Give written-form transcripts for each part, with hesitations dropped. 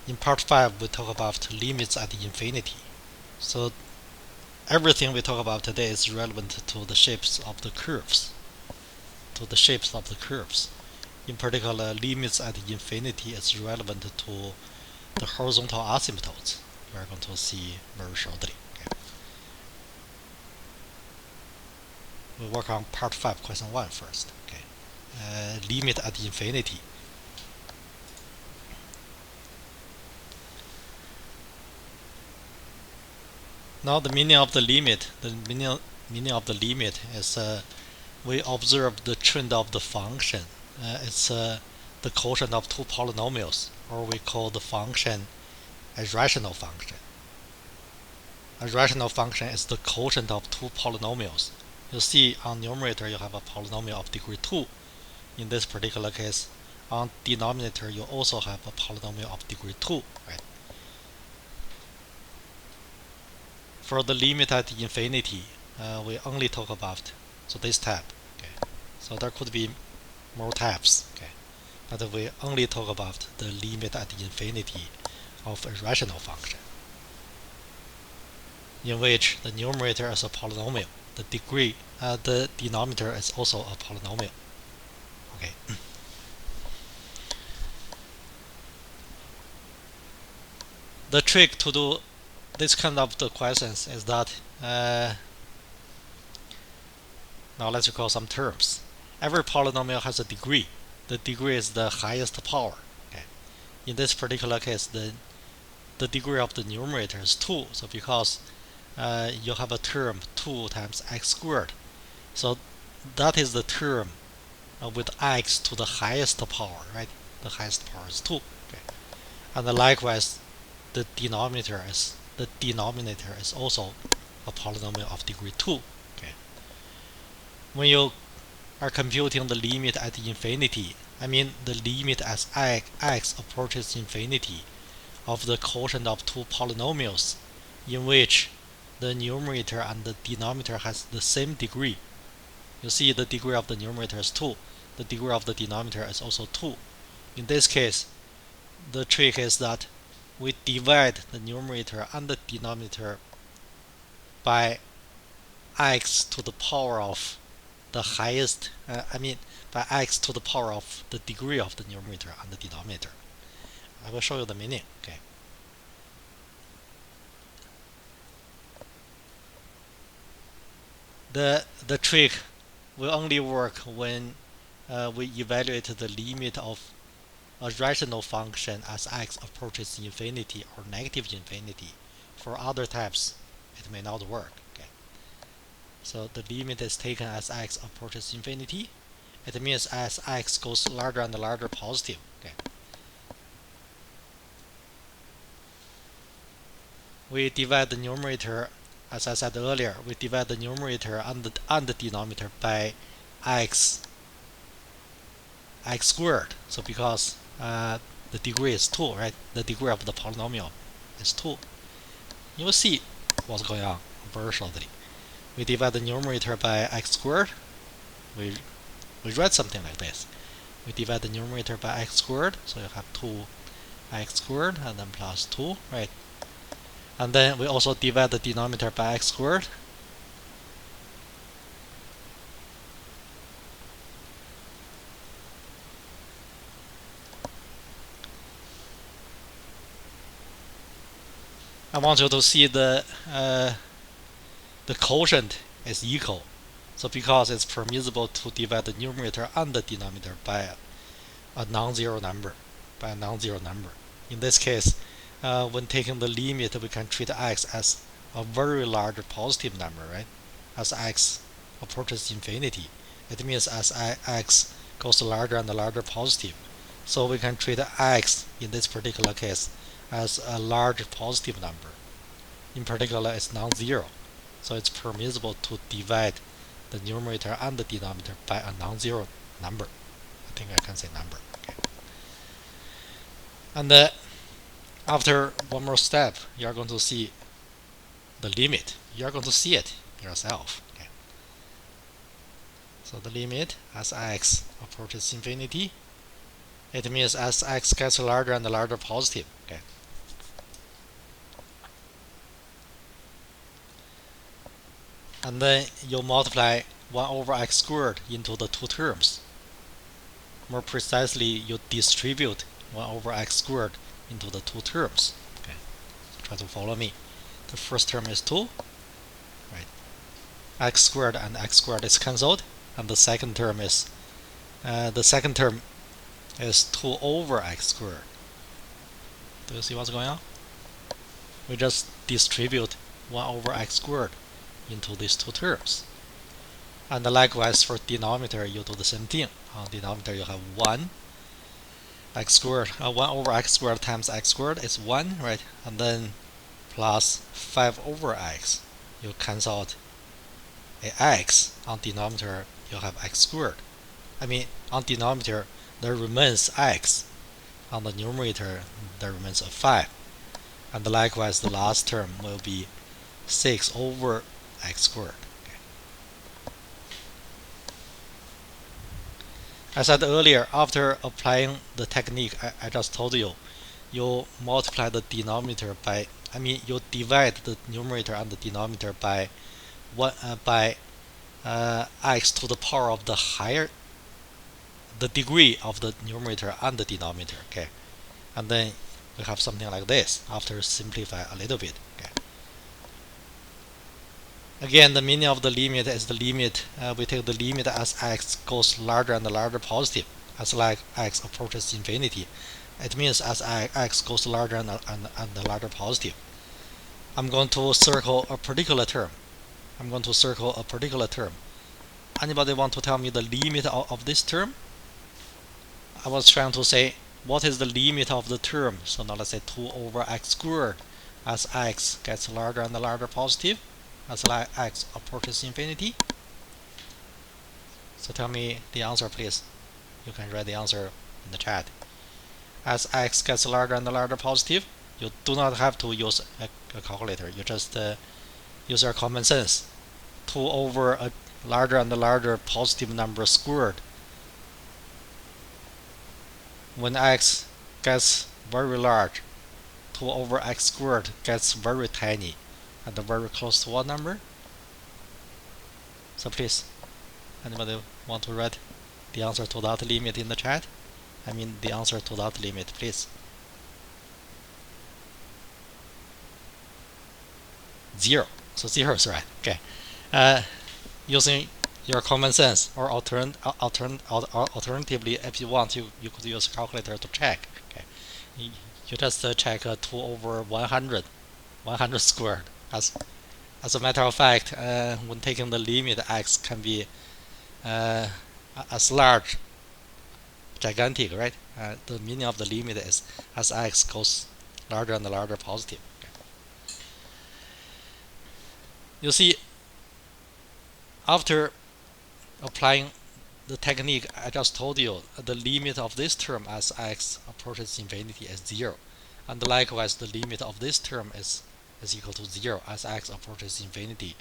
in part 5 we talk about limits at infinity. So everything we talk about today is relevant to the shapes of the curves. In particular, limits at infinity is relevant to the horizontal asymptotes. We are going to see very shortly. Okay. We'll work on part 5, question 1 first. Okay. Limit at infinity. Now the meaning of the limit, is we observe the trend of the function. It's the quotient of two polynomials, or we call the function a rational function. A rational function is the quotient of two polynomials. You see on numerator you have a polynomial of degree 2. In this particular case, on denominator you also have a polynomial of degree 2, right? For the limit at infinity, we only talk about this type. Okay. So there could be more types, okay, but we only talk about the limit at infinity of a rational function, in which the numerator is a polynomial, the denominator is also a polynomial. Okay. The trick to do this kind of the questions is that now let's recall some terms. Every polynomial has a degree. The degree is the highest power. Okay. In this particular case, the degree of the numerator is 2. So because you have a term 2 times x squared, so that is the term with x to the highest power, right? The highest power is 2. Okay. And likewise, the denominator is also a polynomial of degree 2. Okay. When you are computing the limit at infinity, I mean the limit as x approaches infinity of the quotient of two polynomials in which the numerator and the denominator has the same degree. You see the degree of the numerator is 2. The degree of the denominator is also 2. In this case, the trick is that we divide the numerator and the denominator by x to the power of the highest, by x to the power of the degree of the numerator and the denominator. I will show you the meaning. Okay. The trick will only work when we evaluate the limit of a rational function as x approaches infinity or negative infinity. For other types, it may not work. Okay. So the limit is taken as x approaches infinity. It means as x goes larger and larger positive. Okay. We divide the numerator, as I said earlier, we divide the numerator and the denominator by x squared. So because the degree is 2, right? The degree of the polynomial is 2. You will see what's going on very shortly. We divide the numerator by x squared. We write something like this. We divide the numerator by x squared, so you have 2x squared and then plus 2, right? And then we also divide the denominator by x squared. I want you to see the quotient is equal. So because it's permissible to divide the numerator and the denominator by a non-zero number. In this case, when taking the limit, we can treat x as a very large positive number, right? As x approaches infinity, it means as x goes larger and larger positive. So we can treat x in this particular case as a large positive number. In particular, it's non-zero, so it's permissible to divide the numerator and the denominator by a non-zero number. I think I can say number. Okay. And after one more step, you are going to see the limit. You are going to see it yourself. Okay. So the limit as x approaches infinity, it means as x gets larger and larger positive. Okay. and then you multiply 1 over x squared into the two terms. More precisely, you distribute 1 over x squared into the two terms. Okay, so try to follow me. The first term is 2, right? X squared and x squared is cancelled, and the second term is 2 over x squared. Do you see what's going on? We just distribute 1 over x squared into these two terms. And likewise for denominator, you do the same thing. On denominator, you have 1 x squared, 1 over x squared times x squared is 1, right? And then plus 5 over x. You cancel out a x. On denominator, you have x squared. On denominator, there remains x. On the numerator, there remains a 5. And likewise, the last term will be 6 over x squared. As I said earlier, after applying the technique I just told you, you multiply the denominator by, you divide the numerator and the denominator by x to the power of the degree of the numerator and the denominator. Okay, and then we have something like this after simplify a little bit. Okay. Again, the meaning of the limit is the limit. We take the limit as x goes larger and larger positive, as like x approaches infinity. It means as x goes larger and larger positive. I'm going to circle a particular term. Anybody want to tell me the limit of this term? I was trying to say, what is the limit of the term? So now let's say 2 over x squared as x gets larger and larger positive, as x approaches infinity. So tell me the answer, please. You can write the answer in the chat. As x gets larger and larger positive, you do not have to use a calculator. You just use your common sense. 2 over a larger and larger positive number squared. When x gets very large, 2 over x squared gets very tiny and very close to what number? So please, anybody want to write the answer to that limit in the chat? The answer to that limit, please. 0. So 0 is right. Okay. Using your common sense, or alternatively, if you want, you could use a calculator to check. Okay. You just check 2 over 100 squared. As a matter of fact, when taking the limit, x can be as large, gigantic, right? The meaning of the limit is as x goes larger and larger positive. Okay. You see, after applying the technique I just told you, the limit of this term as x approaches infinity is 0, and likewise the limit of this term is equal to 0 as x approaches infinity,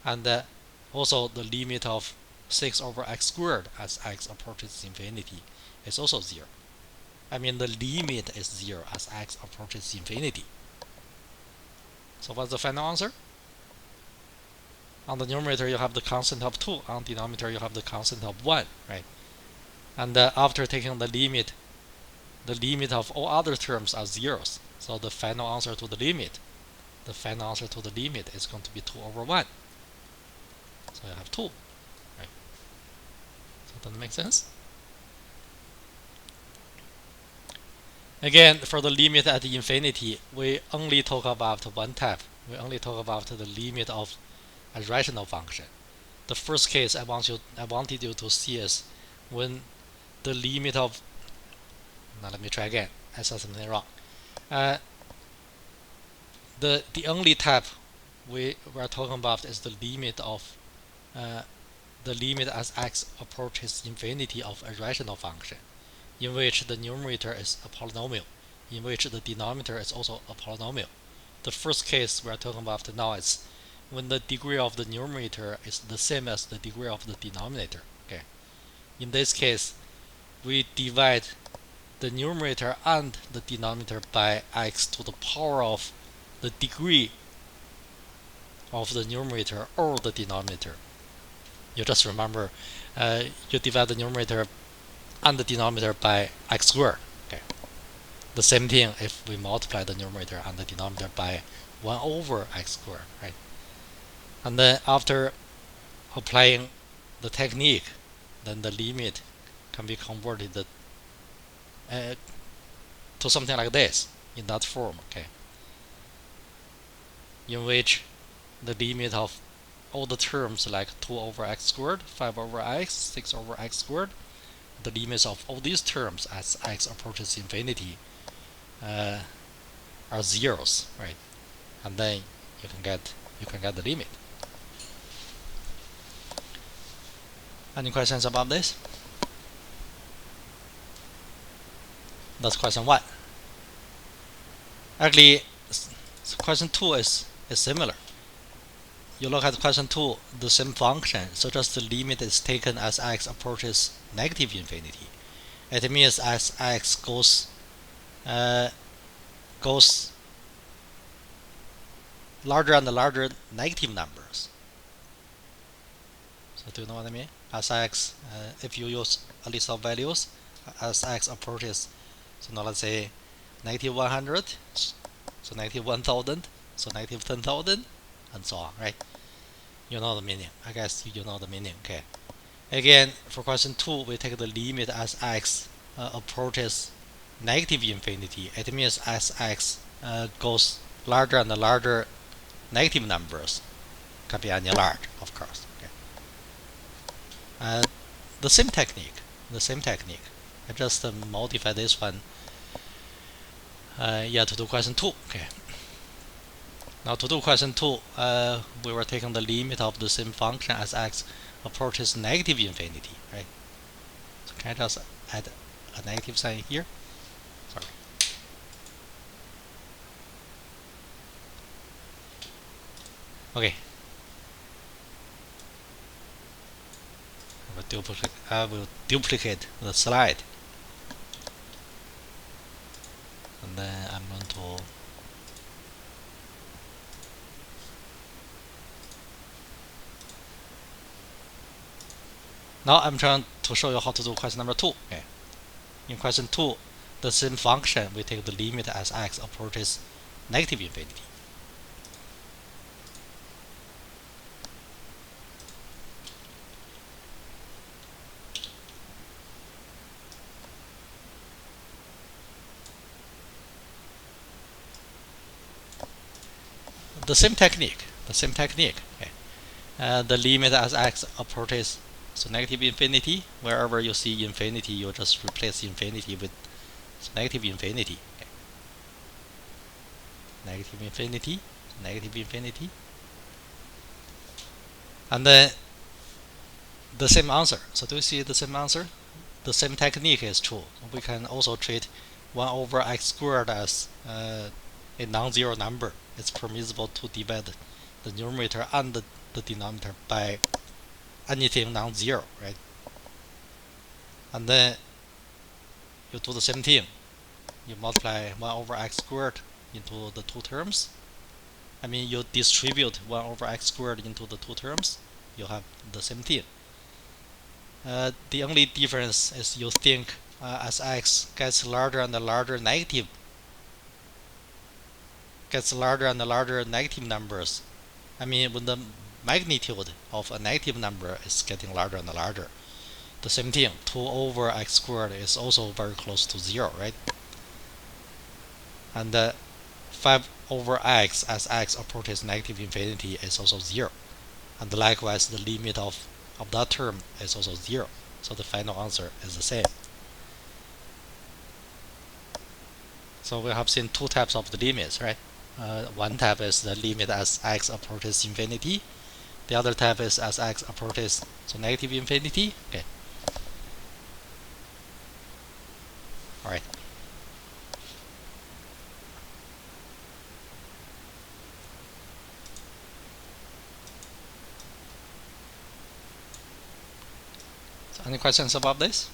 and also the limit of 6 over x squared as x approaches infinity is also 0. The limit is 0 as x approaches infinity. So what's the final answer? On the numerator, you have the constant of 2. On the denominator, you have the constant of 1, right? And after taking the limit of all other terms are zeros. So the final answer to the limit is going to be 2 over 1. So you have 2, right? So does that make sense? Again, for the limit at infinity, we only talk about one type. We only talk about the limit of a rational function. The first case I wanted you to see is when the limit of, now let me try again, I said something wrong. The only type we are talking about is the limit as x approaches infinity of a rational function, in which the numerator is a polynomial, in which the denominator is also a polynomial. The first case we are talking about now is when the degree of the numerator is the same as the degree of the denominator. Okay. In this case, we divide the numerator and the denominator by x to the power of the degree of the numerator or the denominator. You just remember you divide the numerator and the denominator by x squared. Okay. The same thing if we multiply the numerator and the denominator by 1 over x squared, right? And then after applying the technique, then the limit can be converted to something like this, in that form, okay? In which the limit of all the terms like 2 over x squared, 5 over x, 6 over x squared, the limits of all these terms as x approaches infinity are zeros, right? And then you can get the limit. Any questions about this? That's question 1. Actually, question 2 is similar. You look at question 2, the same function, so just the limit is taken as x approaches negative infinity. It means as x goes larger and larger negative numbers. So do you know what I mean? As x, if you use a list of values, as x approaches, so now let's say negative 100, so negative 1000, so negative 10,000, and so on, right? You know the meaning. I guess you know the meaning, okay? Again, for question 2, we take the limit as x approaches negative infinity. It means as x goes larger and larger negative numbers, can be any large, of course. Okay. The same technique. I just modify this one. To do question 2. Okay. Now to do question 2, we were taking the limit of the same function as x approaches negative infinity, right? So can I just add a negative sign here? Sorry. Okay. I will duplicate the slide, and then I'm going to now I'm trying to show you how to do question number 2. Okay. In question 2, the same function, we take the limit as x approaches negative infinity. The same technique. Okay. The limit as x approaches negative infinity. Wherever you see infinity, you just replace infinity with negative infinity. Okay. Negative infinity, and then the same answer. So do you see the same answer? The same technique is true. We can also treat 1 over x squared as a non-zero number. It's permissible to divide the numerator and the denominator by anything non-zero, right? And then you do the same thing. You multiply 1 over x squared into the two terms. I mean, you distribute 1 over x squared into the two terms. You have the same thing. The only difference is you think as x gets larger and larger negative numbers. I mean, when the magnitude of a negative number is getting larger and larger. The same thing, 2 over x squared is also very close to 0, right? And 5 over x as x approaches negative infinity is also 0. And likewise, the limit of that term is also 0. So the final answer is the same. So we have seen two types of the limits, right? One type is the limit as x approaches infinity. The other type is as x approaches negative infinity. Okay. All right. So any questions about this?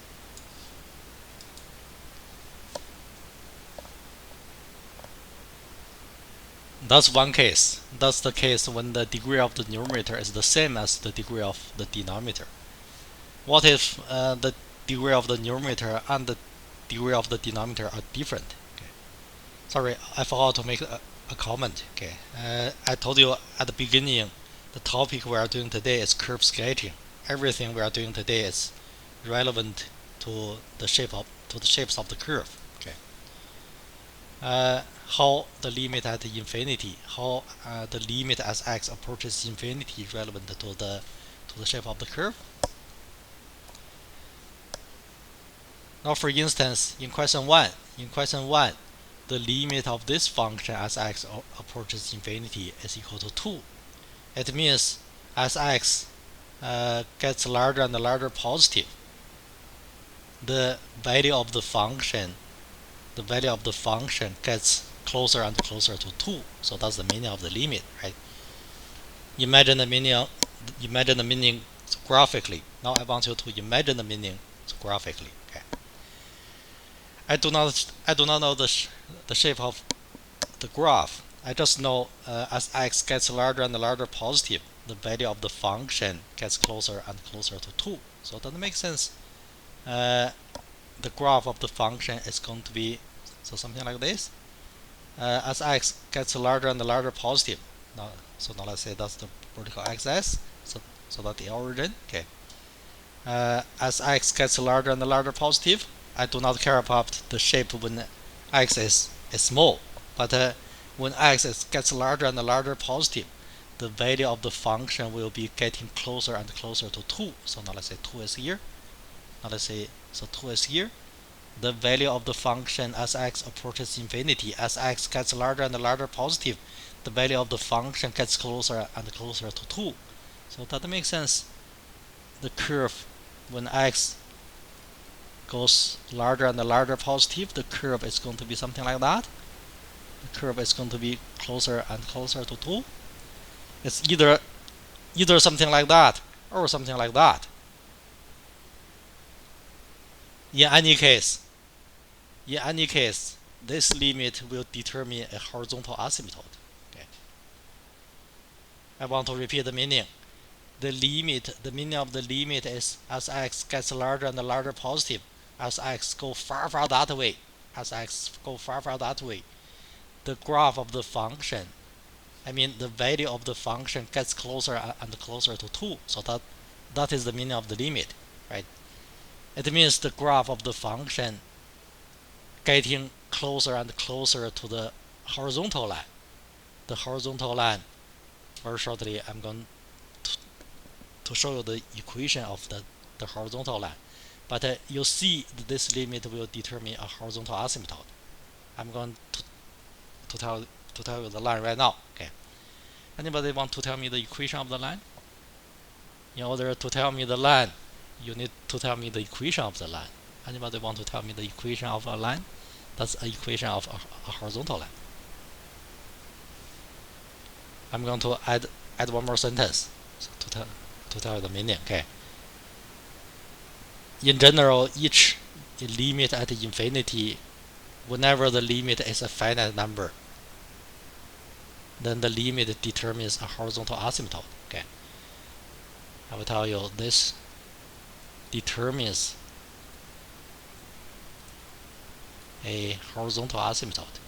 That's one case. That's the case when the degree of the numerator is the same as the degree of the denominator. What if the degree of the numerator and the degree of the denominator are different? Okay. Sorry, I forgot to make a comment. Okay. I told you at the beginning, the topic we are doing today is curve sketching. Everything we are doing today is relevant to the shapes of the curve. Okay. How the limit at infinity, how the limit as x approaches infinity is relevant to the shape of the curve. Now, for instance, in question one, the limit of this function as x approaches infinity is equal to 2. It means as x gets larger and larger positive, the value of the function gets closer and closer to 2. So that's the meaning of the limit, right? Imagine the meaning graphically. Now I want you to imagine the meaning graphically. Okay. I do not know the shape of the graph. I just know as x gets larger and larger positive, the value of the function gets closer and closer to 2. So does that make sense? The graph of the function is going to be something like this. As x gets larger and larger positive. Now let's say that's the vertical axis. So that's the origin. Okay. As x gets larger and larger positive, I do not care about the shape when x is small, but when x gets larger and larger positive, the value of the function will be getting closer and closer to 2. So now let's say 2 is here. Now let's say 2 is here. The value of the function as x approaches infinity, as x gets larger and larger positive, the value of the function gets closer and closer to 2. So that makes sense. The curve when x goes larger and larger positive, the curve is going to be something like that. The curve is going to be closer and closer to 2. It's either something like that or something like that. In any case, this limit will determine a horizontal asymptote. Okay. I want to repeat the meaning. The meaning of the limit is as x gets larger and larger positive, as x go far that way, the graph of the function, the value of the function gets closer and closer to 2. So that is the meaning of the limit, right? It means the graph of the function getting closer and closer to the horizontal line. The horizontal line, very shortly, I'm going to show you the equation of the horizontal line. But you see that this limit will determine a horizontal asymptote. I'm going to tell you the line right now. Okay. Anybody want to tell me the equation of the line? In order to tell me the line, you need to tell me the equation of the line. Anybody want to tell me the equation of a line? That's an equation of a horizontal line. I'm going to add one more sentence to tell you the meaning. Okay. In general, each limit at infinity, whenever the limit is a finite number, then the limit determines a horizontal asymptote. Okay. I will tell you this determines a horizontal asymptote.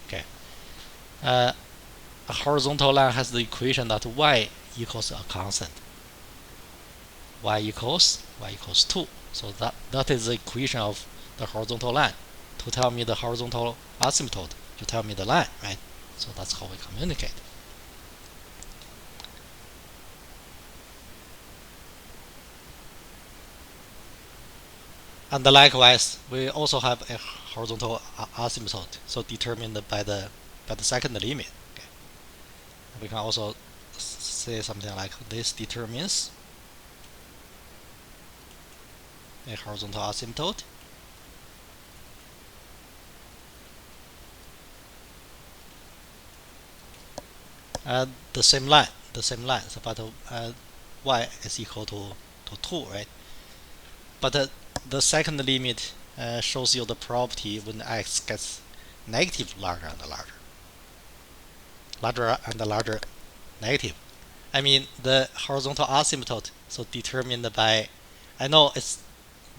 Okay. A horizontal line has the equation that y equals a constant. Y equals 2. So that is the equation of the horizontal line. To tell me the horizontal asymptote, you tell me the line, right? So that's how we communicate. And likewise, we also have a horizontal asymptote, so determined by the second limit. Okay. We can also say something like this determines a horizontal asymptote the same line. So but y is equal to 2, right? But the second limit shows you the property when x gets negative larger and larger negative. I mean the horizontal asymptote, so determined by, I know it's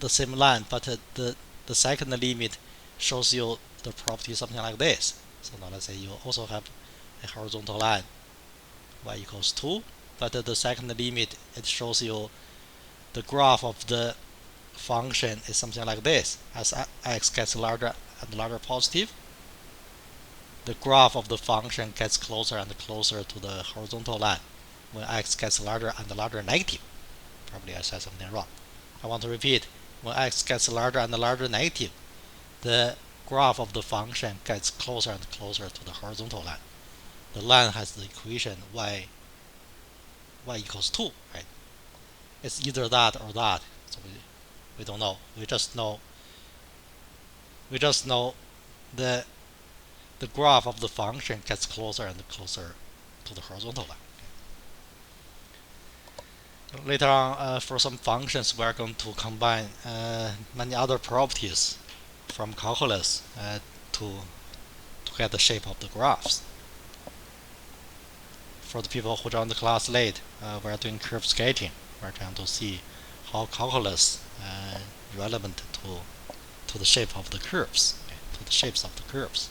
the same line, but the second limit shows you the property something like this. So now let's say you also have a horizontal line y equals 2, but the second limit, it shows you the graph of the function is something like this. As x gets larger and larger positive, the graph of the function gets closer and closer to the horizontal line. When x gets larger and larger negative, probably I said something wrong. I want to repeat, when x gets larger and larger negative, the graph of the function gets closer and closer to the horizontal line. The line has the equation y equals 2, right? It's either that or that, so we don't know. We just know the graph of the function gets closer and closer to the horizontal line. Okay. Later on, for some functions, we are going to combine many other properties from calculus to get the shape of the graphs. For the people who joined the class late, we are doing curve sketching. We're trying to see how calculus relevant to the shape of the curves, okay, to the shapes of the curves.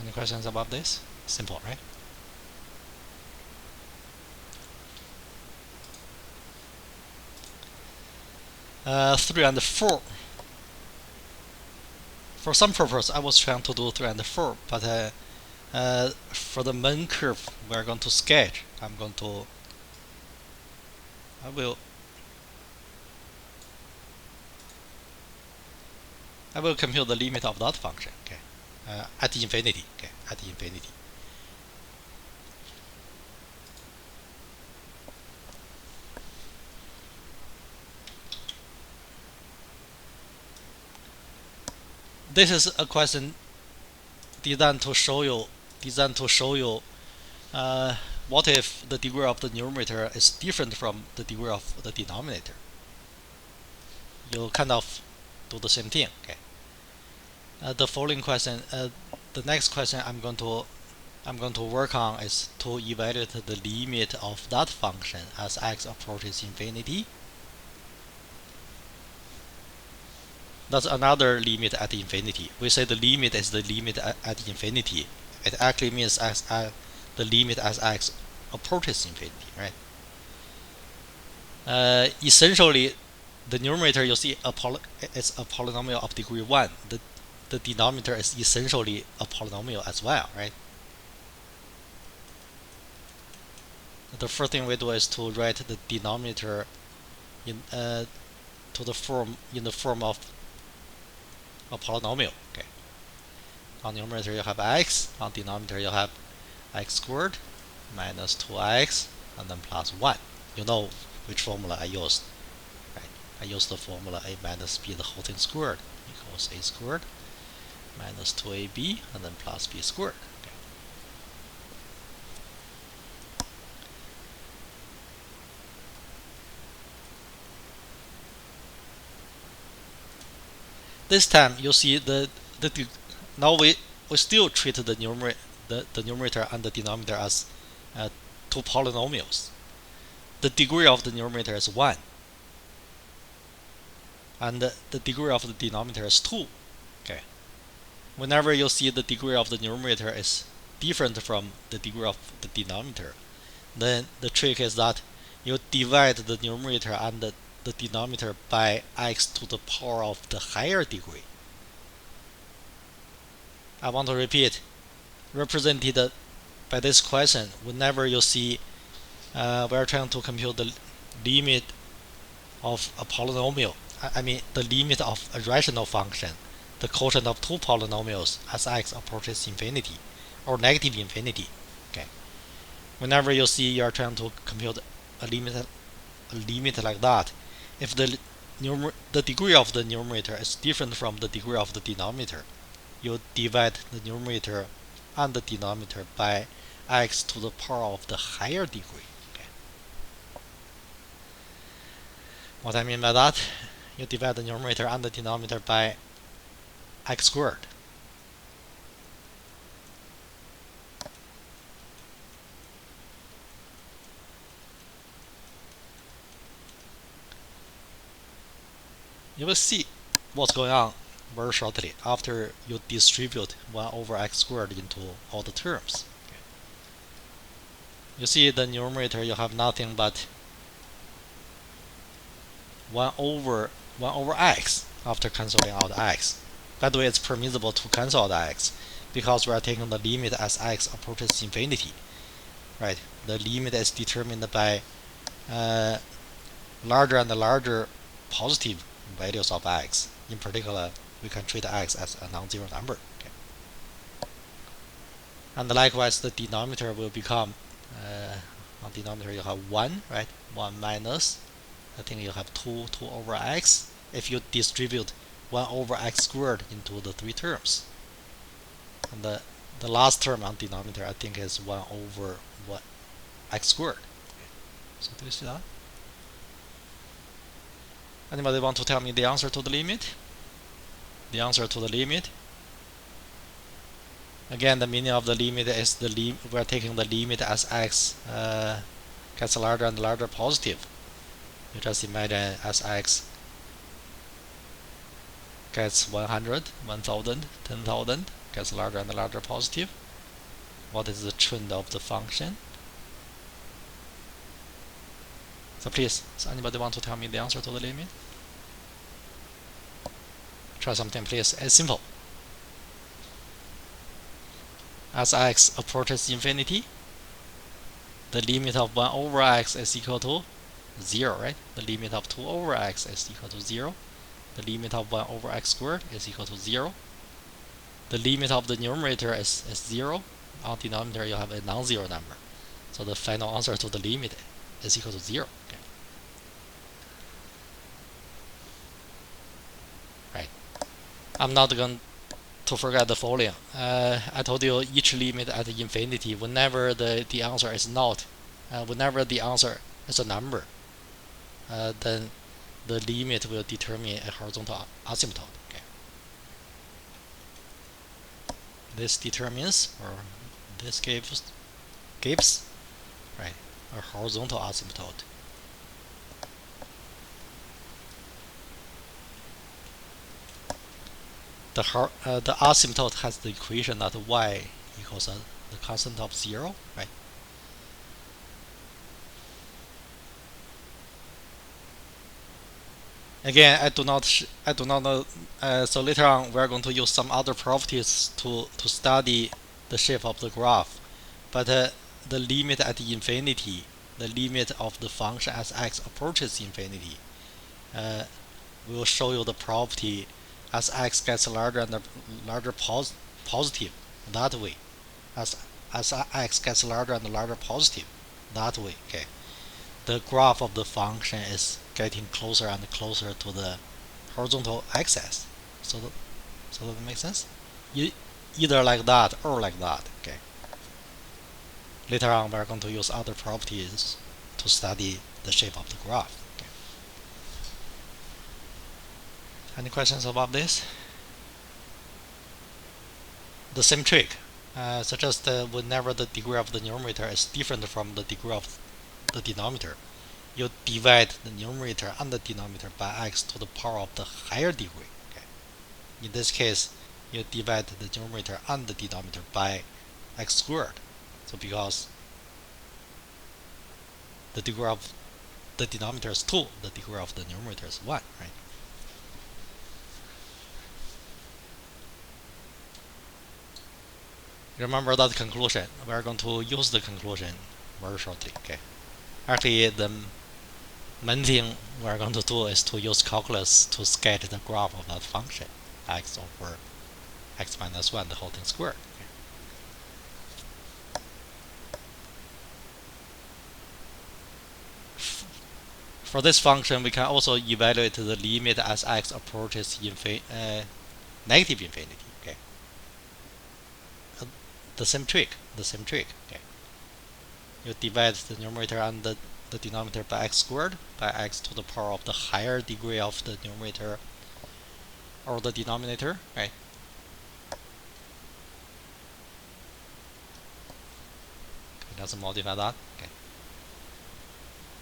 Any questions about this? Simple, right? Three and four. For some purpose, I was trying to do 3 and 4, but for the main curve we're going to sketch, I will compute the limit of that function, okay, at infinity, okay, at infinity. This is a question designed to show you what if the degree of the numerator is different from the degree of the denominator. You kind of do the same thing, okay. The following question, the next question I'm going to work on is to evaluate the limit of that function as x approaches infinity. That's another limit at infinity. We say the limit is the limit at infinity. It actually means as the limit as x approaches infinity, right? Essentially, the numerator you see it's a polynomial of degree 1. The denominator is essentially a polynomial as well, right? The first thing we do is to write the denominator in the form of a polynomial. Okay. On the numerator you have x, on denominator you have x squared minus 2x and then plus 1. You know which formula I used, right? I used the formula a minus b the whole thing squared equals a squared minus 2ab and then plus b squared. Okay. This time you see now we still treat the numerator and the denominator as two polynomials. The degree of the numerator is 1 and the degree of the denominator is 2. Okay. Whenever you see the degree of the numerator is different from the degree of the denominator, then the trick is that you divide the numerator and the denominator by x to the power of the higher degree. I want to repeat, represented by this question, whenever you see we're trying to compute the limit of a polynomial, I mean the limit of a rational function, the quotient of two polynomials as x approaches infinity or negative infinity. Okay. Whenever you see you're trying to compute a limit like that, if the degree of the numerator is different from the degree of the denominator, you divide the numerator and the denominator by x to the power of the higher degree. Okay. What I mean by that, you divide the numerator and the denominator by x squared. You will see what's going on very shortly after you distribute 1 over x squared into all the terms. Okay. You see the numerator, you have nothing but 1 over x after canceling out x. By the way, it's permissible to cancel out x because we are taking the limit as x approaches infinity. Right? The limit is determined by larger and larger positive values of x. In particular, we can treat x as a non-zero number. Okay. And likewise, the denominator will become on denominator you have 1, right? 1 minus, I think you have 2 over x if you distribute 1 over x squared into the 3 terms. And the last term on denominator I think is 1 over what x squared. So do you see that? Anybody want to tell me the answer to the limit? The answer to the limit? Again, the meaning of the limit is we're taking the limit as x gets larger and larger positive. You just imagine as x gets 100, 1000, 10,000, gets larger and larger positive. What is the trend of the function? So please, does anybody want to tell me the answer to the limit? Try something, please. It's simple. As x approaches infinity, the limit of 1 over x is equal to 0, right? The limit of 2 over x is equal to 0. The limit of 1 over x squared is equal to 0. The limit of the numerator is 0. On denominator, you have a non-zero number. So the final answer to the limit is equal to 0. Okay. Right. I'm not going to forget the following. I told you each limit at infinity, whenever the answer is not, whenever the answer is a number, then the limit will determine a horizontal asymptote. Okay. This determines, or this gives right, a horizontal asymptote. The asymptote has the equation that y equals the constant of 0, right? Again, I do not know. So later on, we are going to use some other properties to study the shape of the graph. But the limit at infinity, the limit of the function as x approaches infinity, will show you the property as x gets larger and larger positive that way. As x gets larger and larger positive that way. Okay. The graph of the function is getting closer and closer to the horizontal axis. So that makes sense? Either like that or like that. Okay. Later on, we're going to use other properties to study the shape of the graph. Okay. Any questions about this? The same trick suggests that whenever the degree of the numerator is different from the degree of the denominator, you divide the numerator and the denominator by x to the power of the higher degree. Okay. In this case, you divide the numerator and the denominator by x squared. So because the degree of the denominator is 2, the degree of the numerator is 1, right? Remember that conclusion. We are going to use the conclusion very shortly. Okay. Actually, the main thing we are going to do is to use calculus to sketch the graph of that function, x over x minus 1, the whole thing squared. Okay. For this function, we can also evaluate the limit as x approaches negative infinity. Okay. The same trick. Okay. You divide the numerator and the the denominator by x squared, by x to the power of the higher degree of the numerator or the denominator, right? Okay, let's modify that. Okay.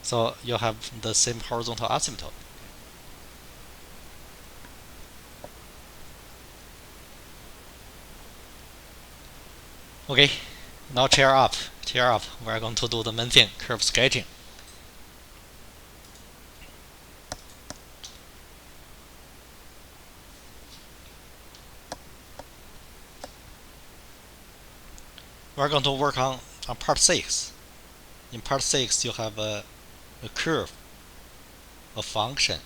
So you have the same horizontal asymptote. Okay, now cheer up. Cheer up. We're going to do the main thing, curve sketching. We're going to work on part 6. In part 6, you have a curve, a function.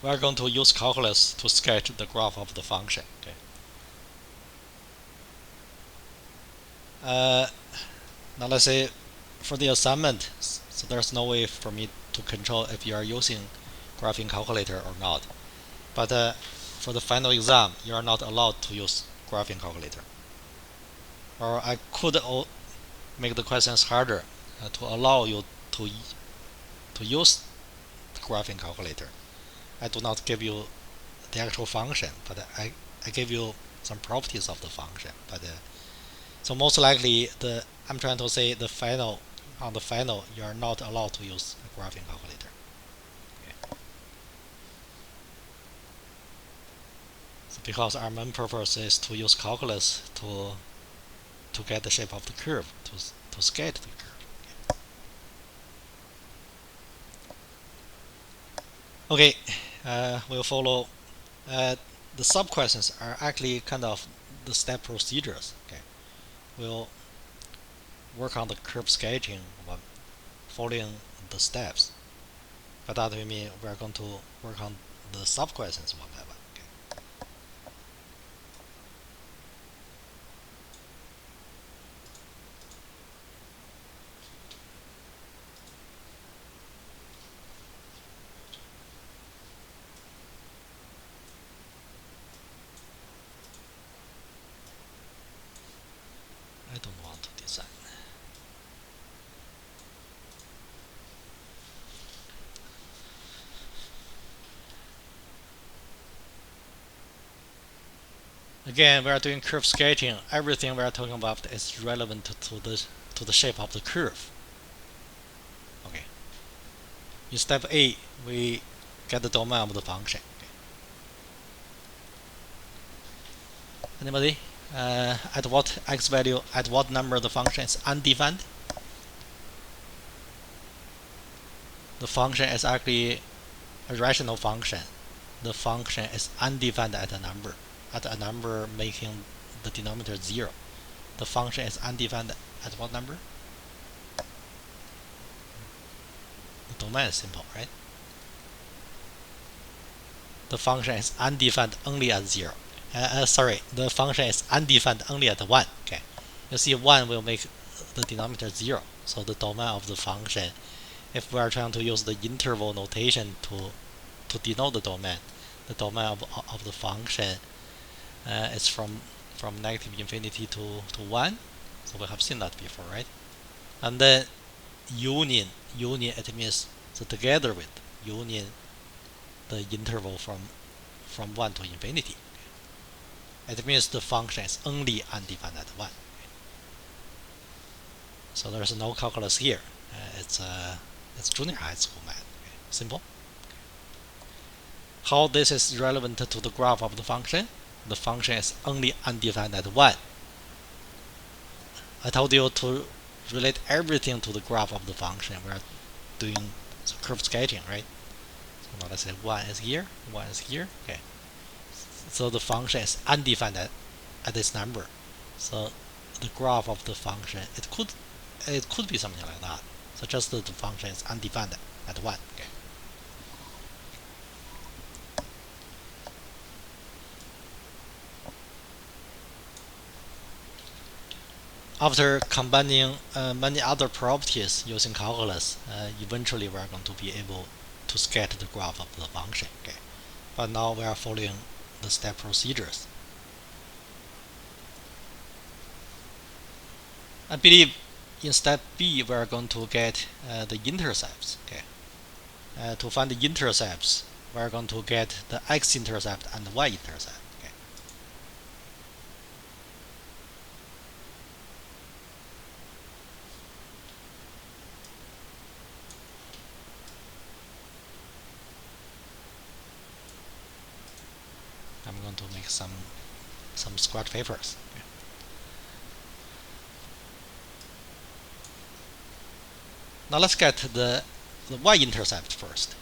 We're going to use calculus to sketch the graph of the function. Okay. Now let's say for the assignment, so there's no way for me to control if you are using graphing calculator or not. But for the final exam, you are not allowed to use graphing calculator. Or I could make the questions harder to allow you to use the graphing calculator. I do not give you the actual function, but I give you some properties of the function. But so most likely I'm trying to say on the final you are not allowed to use a graphing calculator. Okay. So because our main purpose is to use calculus to get the shape of the curve, to sketch the curve. Okay, we'll follow. The sub questions are actually kind of the step procedures. Okay, we'll work on the curve sketching while following the steps. By that we mean we're going to work on the sub questions one by one. Okay. I don't want to design. Again, we are doing curve sketching. Everything we are talking about is relevant to the shape of the curve. Okay. In step A, we get the domain of the function. Okay. Anybody? At what x value, at what number the function is undefined? The function is actually a rational function. The function is undefined at a number making the denominator 0. The function is undefined at what number? The domain is simple, right? The function is undefined only at 0. The function is undefined only at 1. Okay, you see 1 will make the denominator 0. So the domain of the function, if we are trying to use the interval notation to denote the domain of the function is from negative infinity to 1. So we have seen that before, right? And then union, it means the together with, union the interval from 1 to infinity. It means the function is only undefined at 1. So there's no calculus here. It's junior high school math. Okay. Simple. How this is relevant to the graph of the function? The function is only undefined at 1. I told you to relate everything to the graph of the function. We're doing curve sketching, right? So now let's say 1 is here, 1 is here. Okay. So the function is undefined at this number. So the graph of the function, it could be something like that. So just the function is undefined at 1. Okay. After combining many other properties using calculus, eventually we are going to be able to sketch the graph of the function. Okay. But now we are following the step procedures. I believe in step B, we're going to get the intercepts. Okay. To find the intercepts, we're going to get the x-intercept and the y-intercept. Okay. I'm going to make some scratch papers. Okay. Now let's get the y-intercept first.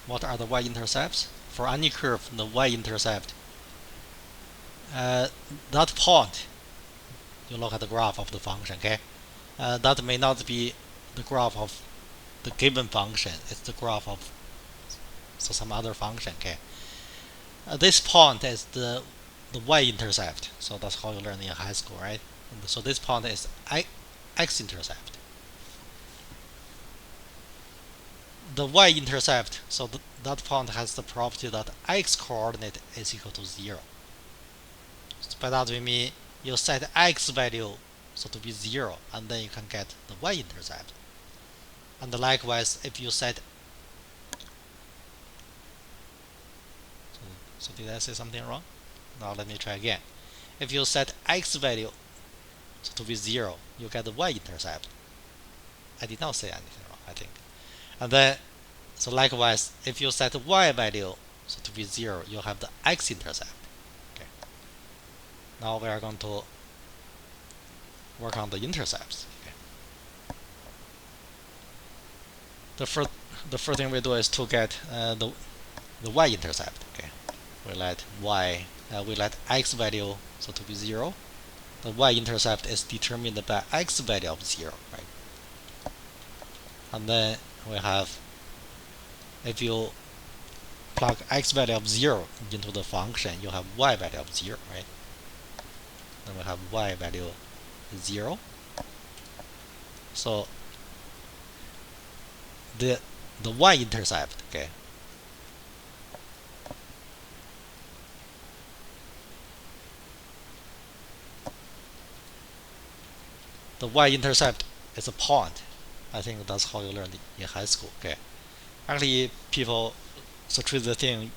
What are the y-intercepts? For any curve, the y-intercept, that point, you look at the graph of the function, okay? That may not be the graph of the given function, it's the graph of some other function, okay? This point is the y-intercept, so that's how you learn in high school, right? And so this point is x-intercept. The y-intercept, so that point has the property that x-coordinate is equal to 0. So by that we mean you set x value so to be 0, and then you can get the y-intercept. And likewise, if you set, so did I say something wrong? Now let me try again. If you set x value so to be 0, you get the y-intercept. I did not say anything wrong, I think. And then, so likewise, if you set y value so to be 0, you have the x-intercept. Okay. Now we are going to work on the intercepts. Okay. The first thing we do is to get the y-intercept. Okay. We let x value so to be 0. The y-intercept is determined by x value of 0, right? And then we have, if you plug x value of 0 into the function, you have y value of 0, right? Then we have y value 0. So the y-intercept, okay, the y-intercept is a point. I think that's how you learned in high school. Okay, actually people treat the thing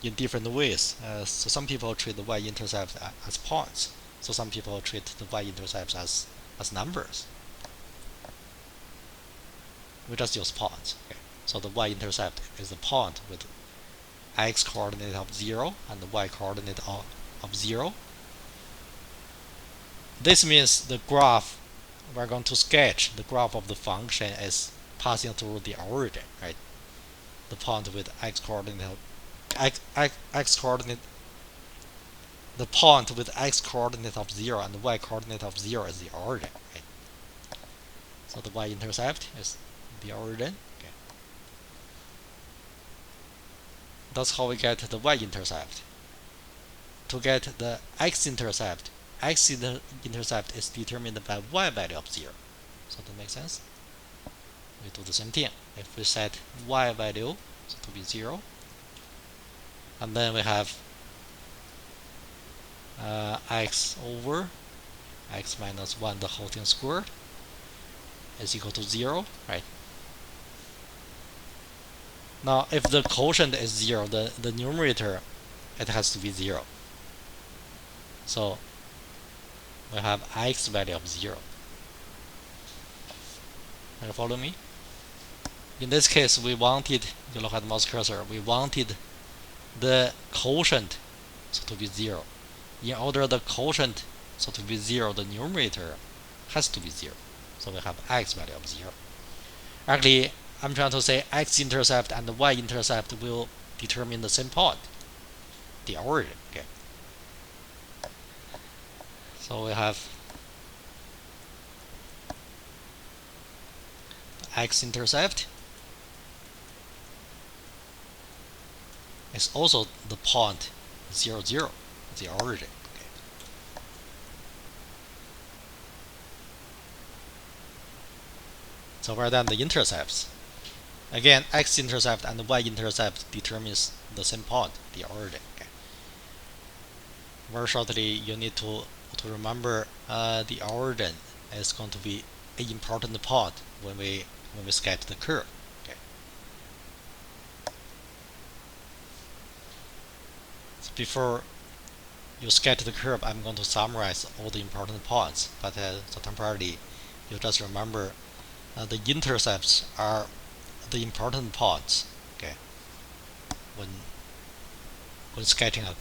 in different ways. So some people treat the y-intercept as points. So some people treat the y-intercepts as numbers. We just use points. Okay. So the y-intercept is a point with x coordinate of 0 and the y coordinate of 0. This means the graph we're going to sketch, the graph of the function is passing through the origin, right? The point with x coordinate the point with x coordinate of 0 and the y coordinate of 0 is the origin, right? So the y-intercept is the origin. Okay. That's how we get the y-intercept. To get the x-intercept, x-intercept is determined by y value of 0. So that makes sense? We do the same thing. If we set y value to be 0, and then we have x over x minus 1 the whole thing squared is equal to 0, right? Now if the quotient is 0, the numerator, it has to be 0. So we have x value of 0. Can you follow me? In this case, we wanted, you look at the mouse cursor, we wanted the quotient to be 0. In order the quotient to be 0, the numerator has to be 0. So we have x value of 0. Actually, I'm trying to say x-intercept and the y-intercept will determine the same point, the origin. Okay. So we have x-intercept is also the point 0, 0, the origin. Okay. So we're done the intercepts. Again, x-intercept and y-intercept determines the same point, the origin. Okay. Very shortly, you need to remember the origin is going to be an important part when we sketch the curve. Okay. So before you sketch the curve, I'm going to summarize all the important parts, but so temporarily you just remember the intercepts are the important parts. Okay, when sketching a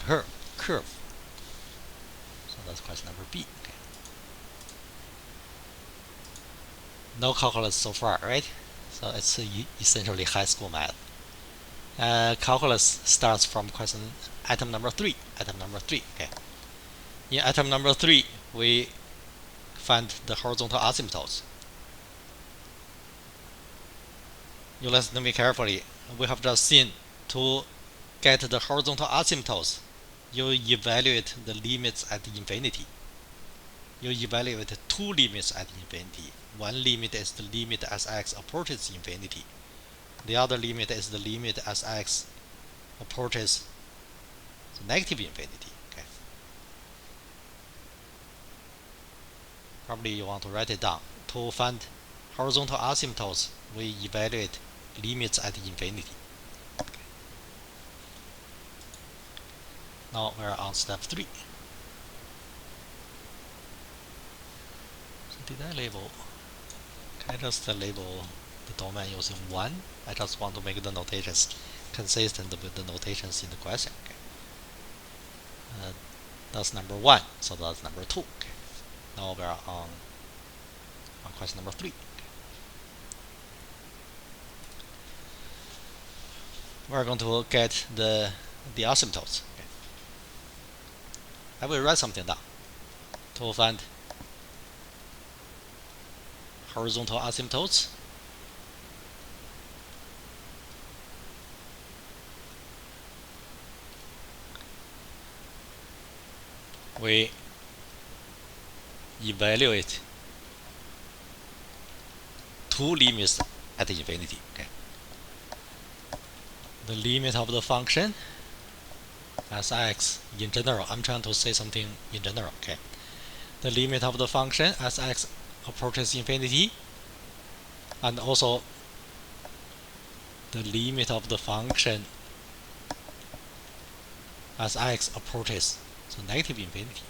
curve. So that's question number B. Okay. No calculus so far, right? So it's essentially high school math. Calculus starts from question item number 3. Item number 3. Okay. In item number 3, we find the horizontal asymptotes. You listen to me carefully. We have just seen to get the horizontal asymptotes, you evaluate the limits at infinity. You evaluate two limits at infinity. One limit is the limit as x approaches infinity. The other limit is the limit as x approaches the negative infinity. Okay. Probably you want to write it down. To find horizontal asymptotes, we evaluate limits at infinity. Okay. Now we're on step 3. So did I label? Can I just label the domain using 1? I just want to make the notations consistent with the notations in the question. Okay. That's number 1, so that's number 2. Okay. Now we're on question number 3. Okay. We're going to get the asymptotes. Okay. I will write something down to find horizontal asymptotes. We evaluate two limits at infinity. Okay. The limit of the function as x in general. I'm trying to say something in general. Okay. The limit of the function as x approaches infinity, and also the limit of the function as x approaches so negative infinity.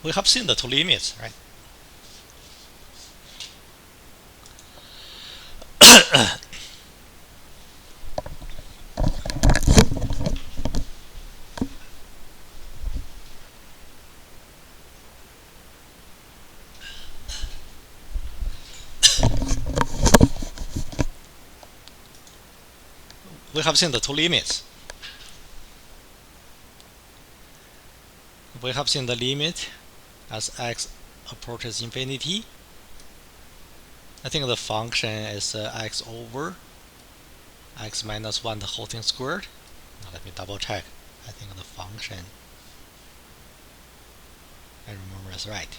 We have seen the two limits, right? We have seen the two limits. We have seen the limit as x approaches infinity. I think the function is x over x minus 1 the whole thing squared. Now let me double check. I think the function I remember is right.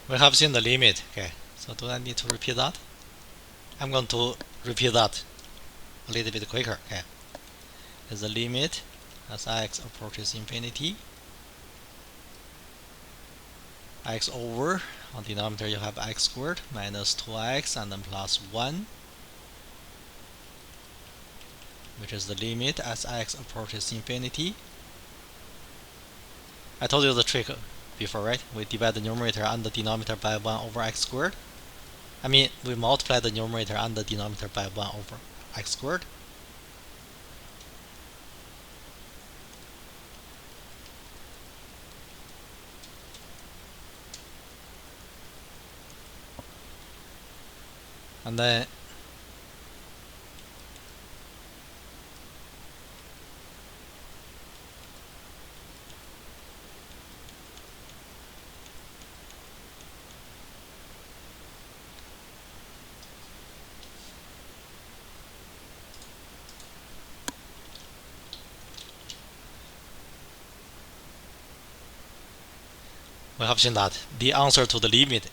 We have seen the limit. Okay, so do I need to repeat that? I'm going to repeat that a little bit quicker. Okay, is the limit as x approaches infinity, x over, on denominator you have x squared minus 2x and then plus 1, which is the limit as x approaches infinity. I told you the trick before, right? We divide the numerator and the denominator by 1 over x squared. I mean, we multiply the numerator and the denominator by 1 over x squared. And then we have seen that the answer to the limit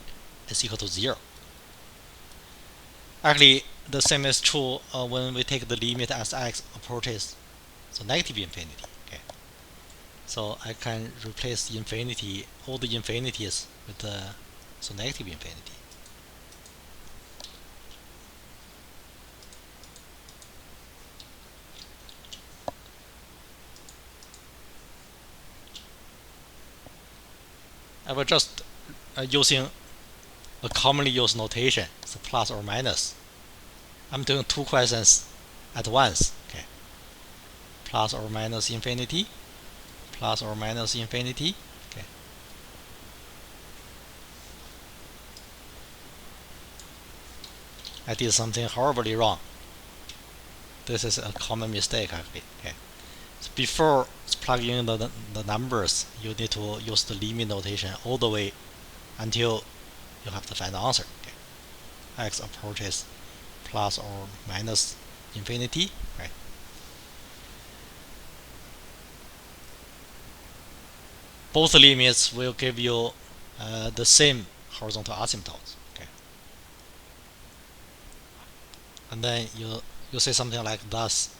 is equal to 0. Actually, the same is true when we take the limit as x approaches so negative infinity. Okay, so I can replace infinity, all the infinities with so negative infinity. I will just using a commonly used notation, so plus or minus. I'm doing two questions at once. Okay, plus or minus infinity, plus or minus infinity. Okay, I did something horribly wrong. This is a common mistake actually. Okay, so before plugging in the numbers, you need to use the limit notation all the way until you have the final answer. Okay, x approaches plus or minus infinity, right? Both limits will give you the same horizontal asymptotes. Okay, and then you say something like thus: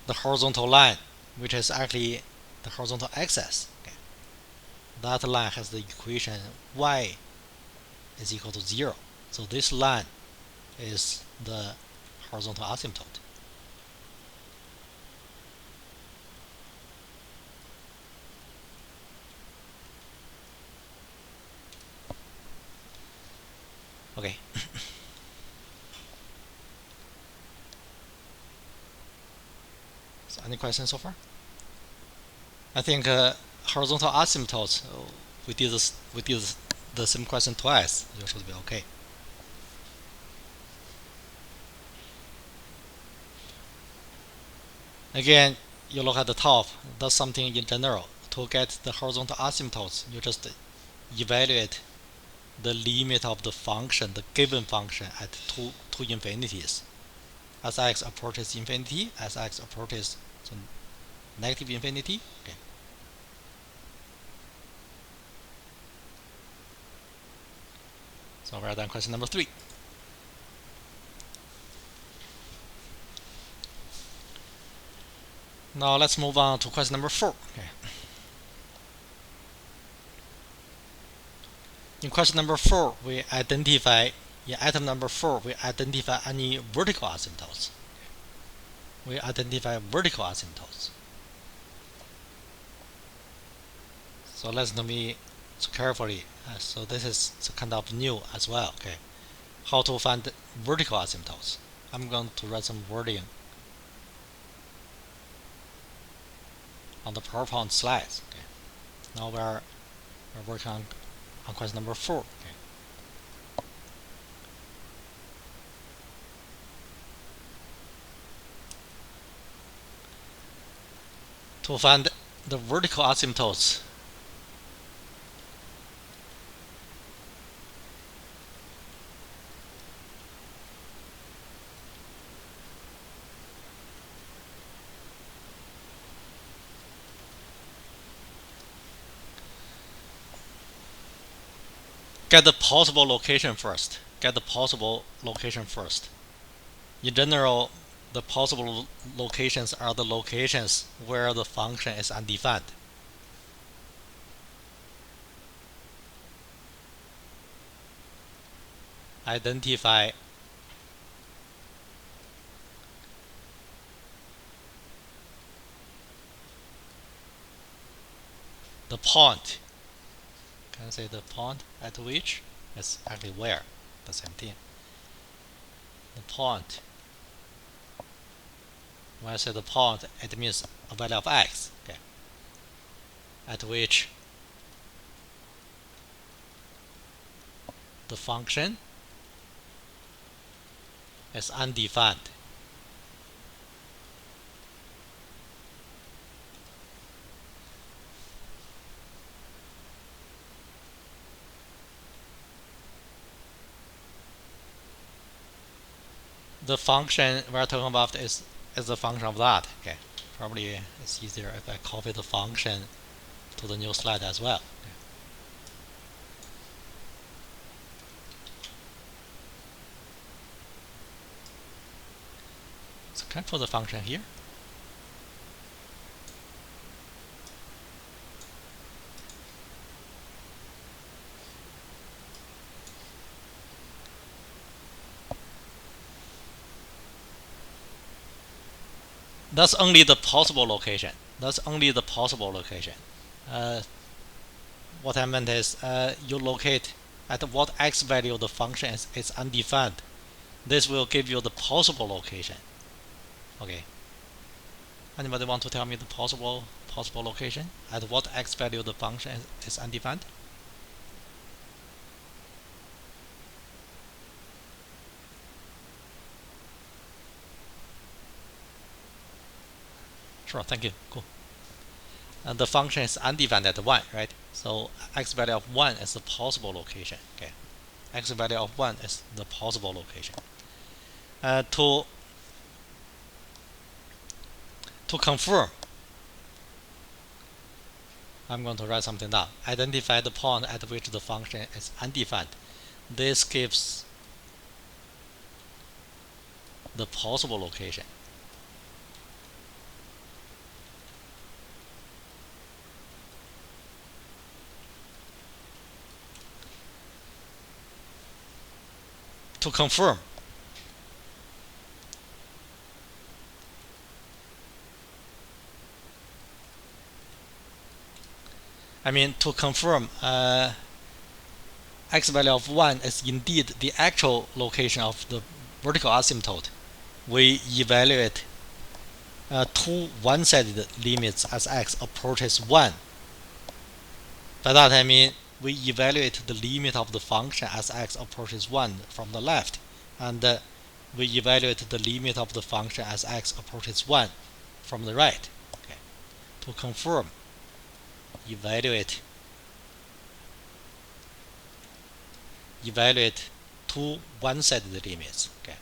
the horizontal line, which is actually the horizontal axis. Okay, that line has the equation y is equal to 0. So this line is the horizontal asymptote. Okay. So any questions so far? I think horizontal asymptotes. We did this. We did the same question twice. You should be okay. Again, you look at the top. That's something in general. To get the horizontal asymptotes, you just evaluate the limit of the function, the given function, at two infinities. As x approaches infinity, as x approaches some negative infinity. Okay. So we're done question number 3. Now let's move on to question number 4. Okay. In question number 4, we identify, in item number 4, we identify any vertical asymptotes. We identify vertical asymptotes. So listen to me carefully. So this is kind of new as well. Okay, how to find vertical asymptotes? I'm going to write some wording on the PowerPoint slides. Okay, now we're working on question number 4. Okay. To find the vertical asymptotes, get the possible location first. Get the possible location first. In general, the possible locations are the locations where the function is undefined. Identify the point. Can I say the point at which? It's actually where, the same thing. The point. When I say the point, it means a value of x. Okay. At which the function is undefined. The function we're talking about is the function of that. Okay, probably it's easier if I copy the function to the new slide as well. Okay. So can I put the function here? That's only the possible location. That's only the possible location. What I meant is you locate at what x value the function is undefined. This will give you the possible location. Okay. Anybody want to tell me the possible location? At what x value the function is undefined? Sure, thank you. Cool. And the function is undefined at 1, right? So x value of 1 is the possible location. Okay. X value of 1 is the possible location. To confirm, I'm going to write something down. Identify the point at which the function is undefined. This gives the possible location. To confirm, to confirm x value of 1 is indeed the actual location of the vertical asymptote, we evaluate two one-sided limits as x approaches 1. By that I mean we evaluate the limit of the function as x approaches 1 from the left, and we evaluate the limit of the function as x approaches 1 from the right. Okay. To confirm, evaluate two one-sided limits. Okay.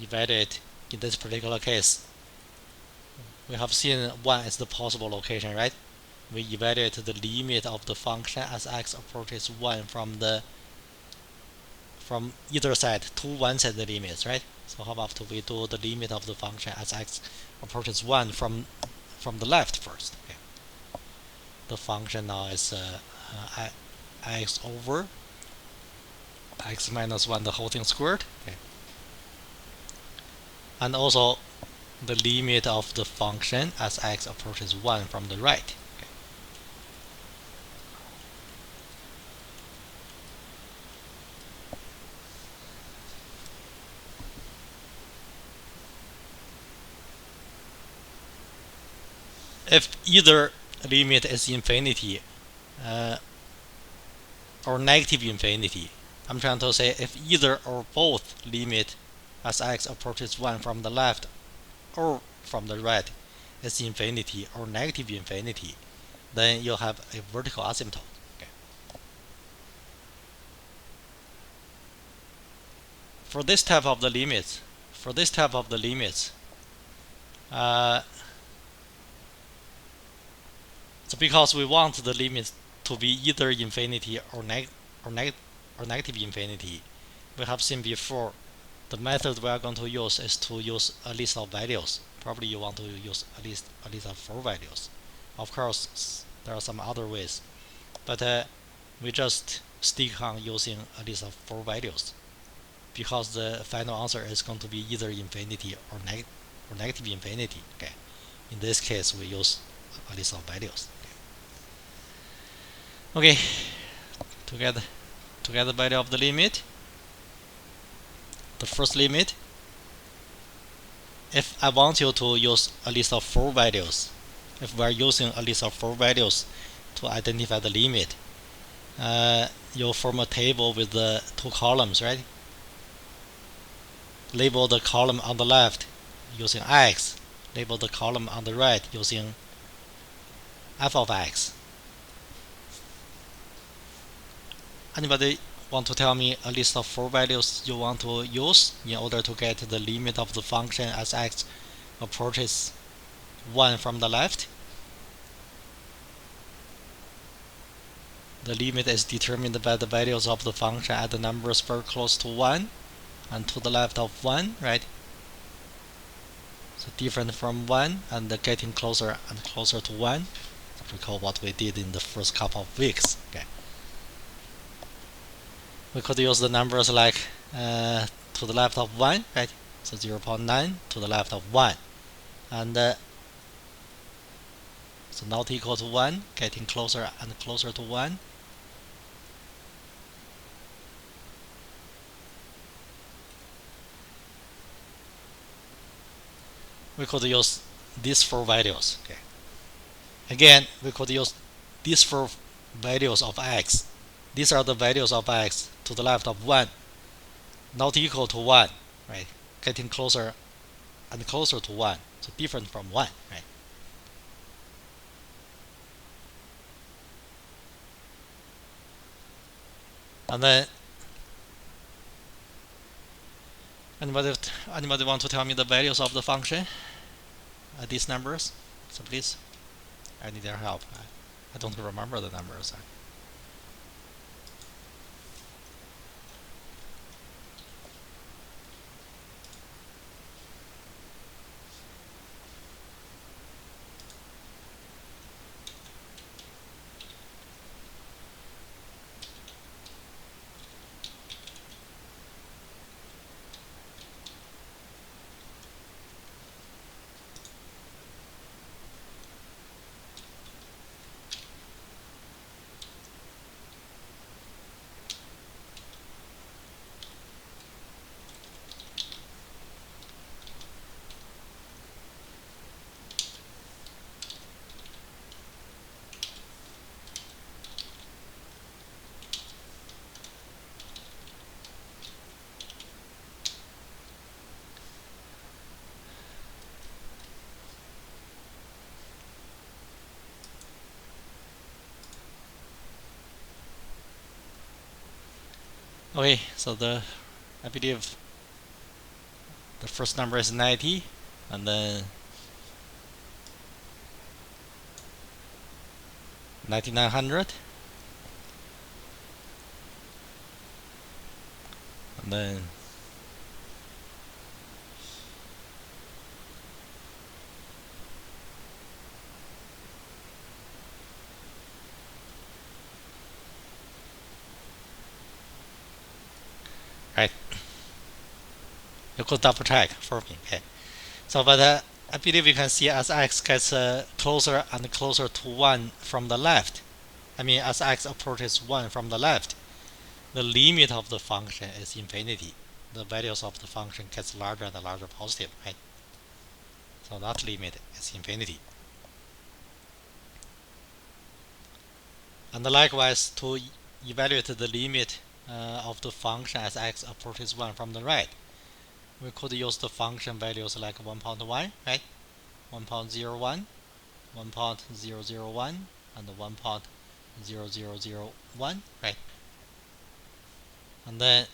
Evaluate, in this particular case, we have seen 1 is the possible location, right? We evaluate the limit of the function as x approaches 1 from either side, two one-sided limits, right? So how about we do the limit of the function as x approaches 1 from the left first? Okay. The function now is x over x minus 1, the whole thing squared. Okay. And also the limit of the function as x approaches 1 from the right. Okay. If either limit is infinity or negative infinity, I'm trying to say if either or both limit as x approaches 1 from the left or from the right is infinity or negative infinity, then you have a vertical asymptote. Okay. For this type of the limits, so because we want the limits to be either infinity or negative infinity, we have seen before the method we are going to use is to use a list of values. Probably you want to use a list of 4 values. Of course, there are some other ways, but we just stick on using a list of 4 values because the final answer is going to be either infinity or negative infinity. Okay. In this case, we use a list of values. Okay. To get the value of the limit, the first limit, if I want you to use a list of 4 values, if we are using a list of 4 values to identify the limit, you'll form a table with the 2 columns, right? Label the column on the left using x, label the column on the right using f of x. Anybody want to tell me a list of 4 values you want to use in order to get the limit of the function as x approaches 1 from the left? The limit is determined by the values of the function at the numbers very close to 1 and to the left of 1, right? So different from 1 and getting closer and closer to 1. Recall what we did in the first couple of weeks. Okay. We could use the numbers like to the left of 1, right? So 0.9 to the left of 1. And so not equal to 1, getting closer and closer to 1. We could use these four values. Okay. Again, we could use these four values of x. These are the values of x to the left of 1, not equal to 1, right? Getting closer and closer to 1, so different from 1, right? And then anybody want to tell me the values of the function at these numbers? So please, I need your help. I don't remember the numbers. Okay, so I believe the first number is 90, and then 9900, and then right. You could double check for me. Okay. So, but I believe you can see as x gets closer and closer to 1 from the left. I mean, as x approaches 1 from the left, the limit of the function is infinity. The values of the function gets larger and larger positive, right? So that limit is infinity. And likewise, to evaluate the limit of the function as x approaches 1 from the right, we could use the function values like 1.1, right? 1.01, 1.001, and 1.0001, right? And then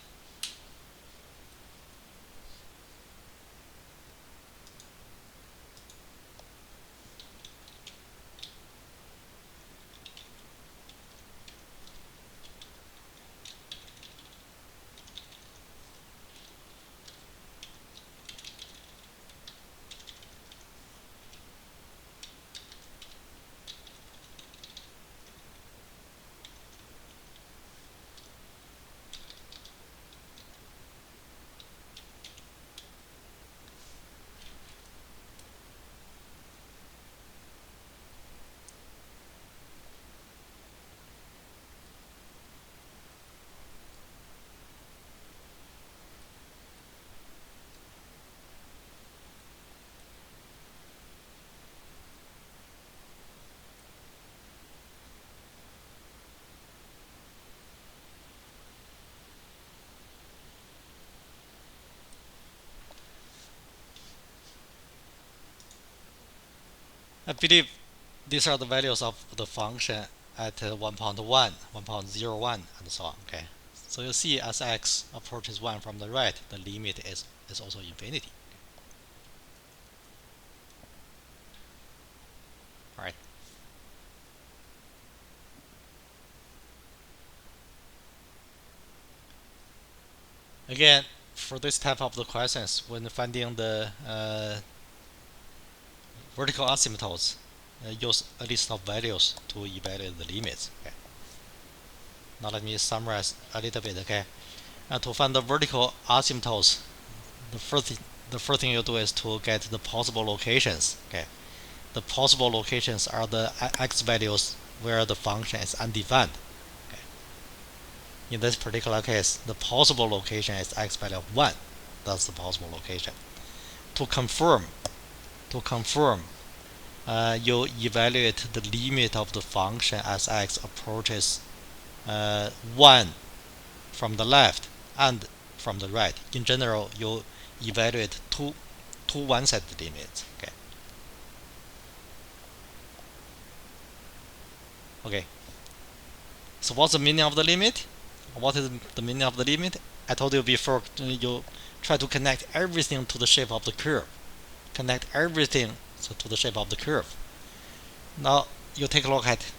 I believe these are the values of the function at 1.1, 1.01, and so on. Okay. So you see, as x approaches 1 from the right, the limit is also infinity. All right. Again, for this type of the questions, when finding the vertical asymptotes use a list of values to evaluate the limits. Okay. Now let me summarize a little bit. Okay. To find the vertical asymptotes, the first thing you do is to get the possible locations. Okay. The possible locations are the x values where the function is undefined. Okay. In this particular case, the possible location is x value of 1. That's the possible location. To confirm, you evaluate the limit of the function as x approaches 1 from the left and from the right. In general, you evaluate two one-sided limits. Okay. Okay. So what's the meaning of the limit? What is the meaning of the limit? I told you before, you try to connect everything to the shape of the curve. Connect everything to the shape of the curve. Now you take a look at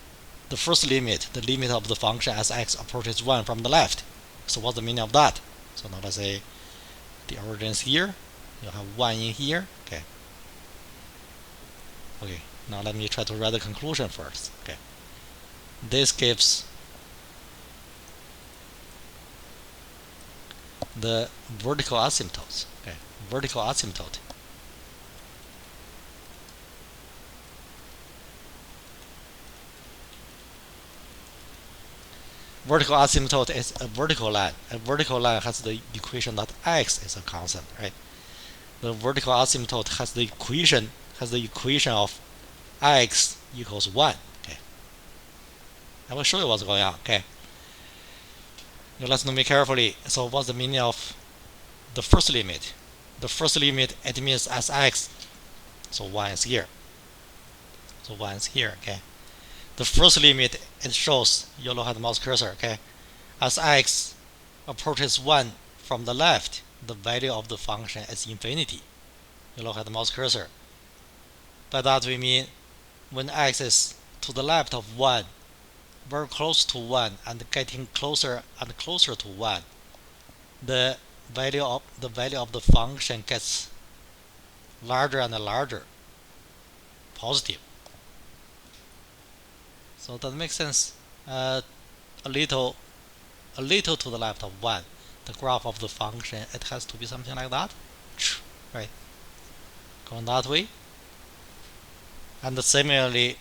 the first limit, the limit of the function as x approaches 1 from the left. So what's the meaning of that? So now let's say the origin is here. You have 1 in here. Okay. Okay. Now let me try to write the conclusion first. Okay. This gives the vertical asymptotes. Okay. Vertical asymptote. Vertical asymptote is a vertical line. A vertical line has the equation that x is a constant, right? The vertical asymptote has the equation of x equals 1. Okay. I will show you what's going on. Okay. Now let's look carefully. So what's the meaning of the first limit? The first limit, it means as x. So 1 is here. So 1 is here. Okay. The first limit, it shows, you look at the mouse cursor. Okay. As x approaches 1 from the left, the value of the function is infinity. You look at the mouse cursor. By that we mean when x is to the left of 1, very close to 1, and getting closer and closer to 1, the value of the function gets larger and larger, positive. So that makes sense. A little to the left of 1, the graph of the function, it has to be something like that, right? Going that way. And similarly,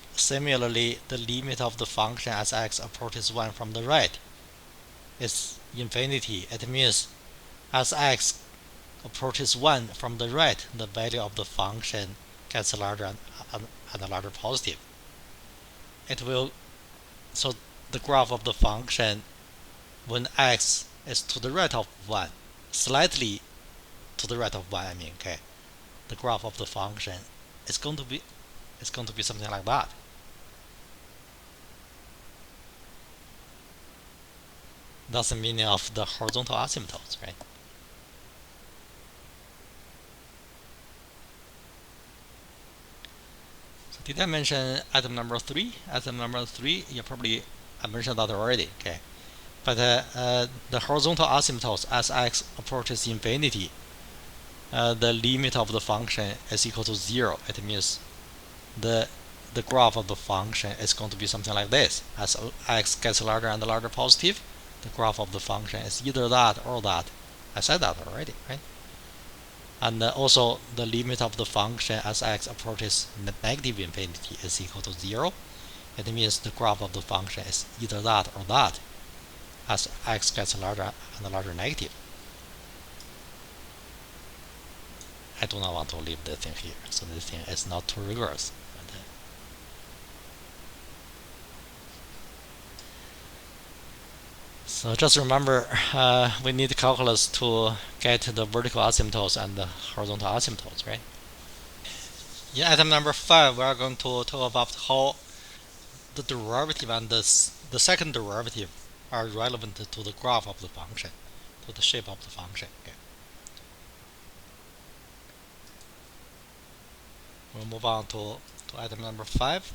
the limit of the function as x approaches 1 from the right is infinity. It means as x approaches 1 from the right, the value of the function gets larger and larger, positive. It will, so the graph of the function when x is to the right of 1, slightly to the right of 1, I mean, okay, the graph of the function is going to be something like that. That's the meaning of the horizontal asymptotes, right? So did I mention item number 3? Item number 3, I mentioned that already, okay? But the horizontal asymptotes as x approaches infinity, the limit of the function is equal to 0. It means the graph of the function is going to be something like this. As x gets larger and larger, positive, the graph of the function is either that or that. I said that already, right? And also the limit of the function as x approaches negative infinity is equal to 0. It means the graph of the function is either that or that as x gets larger and larger, negative. I do not want to leave the thing here, so this thing is not too rigorous. So just remember, we need calculus to get the vertical asymptotes and the horizontal asymptotes, right? In item number 5, we are going to talk about how the derivative and the second derivative are relevant to the graph of the function, to the shape of the function. Okay. We'll move on to item number 5.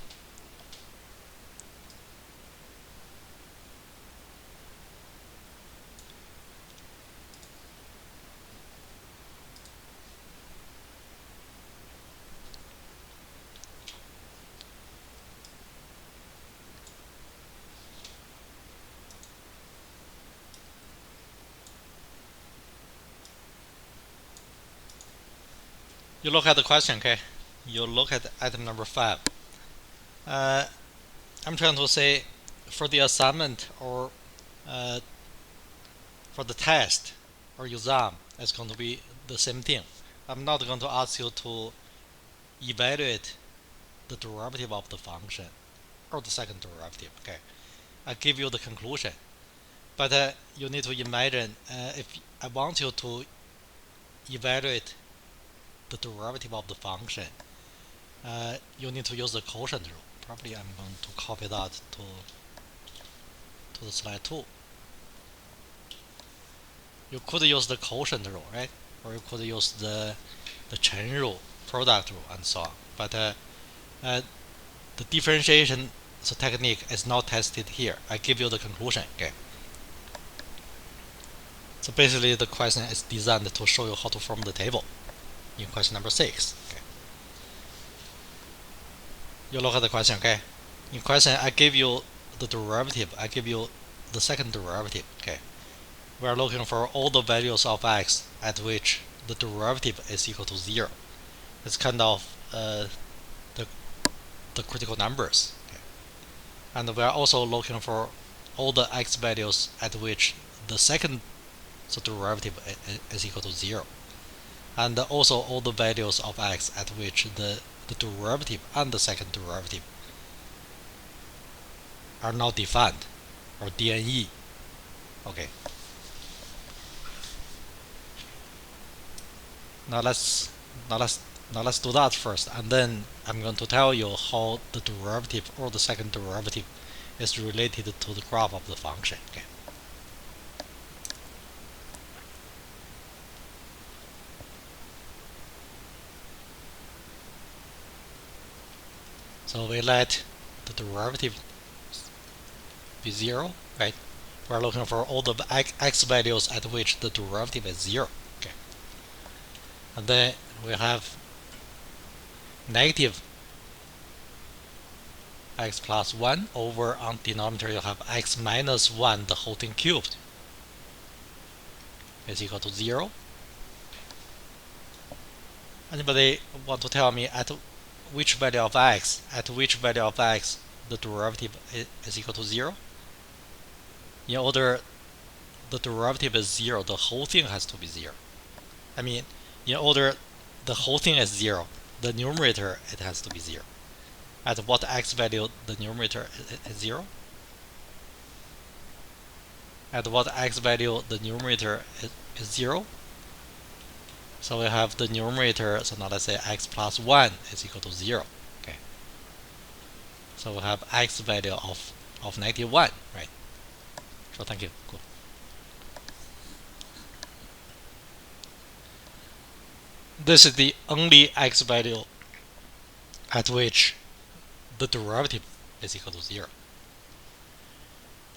You look at the question, okay? You look at item number 5. I'm trying to say for the assignment or for the test or exam, it's going to be the same thing. I'm not going to ask you to evaluate the derivative of the function or the second derivative, okay? I give you the conclusion, but you need to imagine if I want you to evaluate the derivative of the function, you need to use the quotient rule. Probably I'm going to copy that to the slide 2. You could use the quotient rule, right? Or you could use the chain rule, product rule, and so on. But the differentiation technique is not tested here. I give you the conclusion, okay? So basically, the question is designed to show you how to form the table in question number 6. Okay. You look at the question, okay? In question, I give you the derivative. I give you the second derivative, okay? We are looking for all the values of x at which the derivative is equal to 0. It's kind of the critical numbers, okay? And we are also looking for all the x values at which the second derivative is equal to 0, and also all the values of x at which the derivative and the second derivative are not defined, or DNE. Okay. Now let's do that first, and then I'm going to tell you how the derivative or the second derivative is related to the graph of the function. Okay. So we let the derivative be 0, right? We're looking for all the x values at which the derivative is 0. Okay. And then we have negative x plus 1 over, on denominator you have x minus 1, the whole thing cubed, is equal to 0. Anybody want to tell me at which value of x, the derivative is equal to 0? In order the derivative is 0, the whole thing has to be 0. I mean, in order the whole thing is 0, the numerator, it has to be 0. At what x value the numerator is 0? At what x value the numerator is 0? So we have the numerator, so now let's say x plus 1 is equal to 0. Okay. So we have x value of negative 1, right? So thank you. Cool. This is the only x value at which the derivative is equal to 0.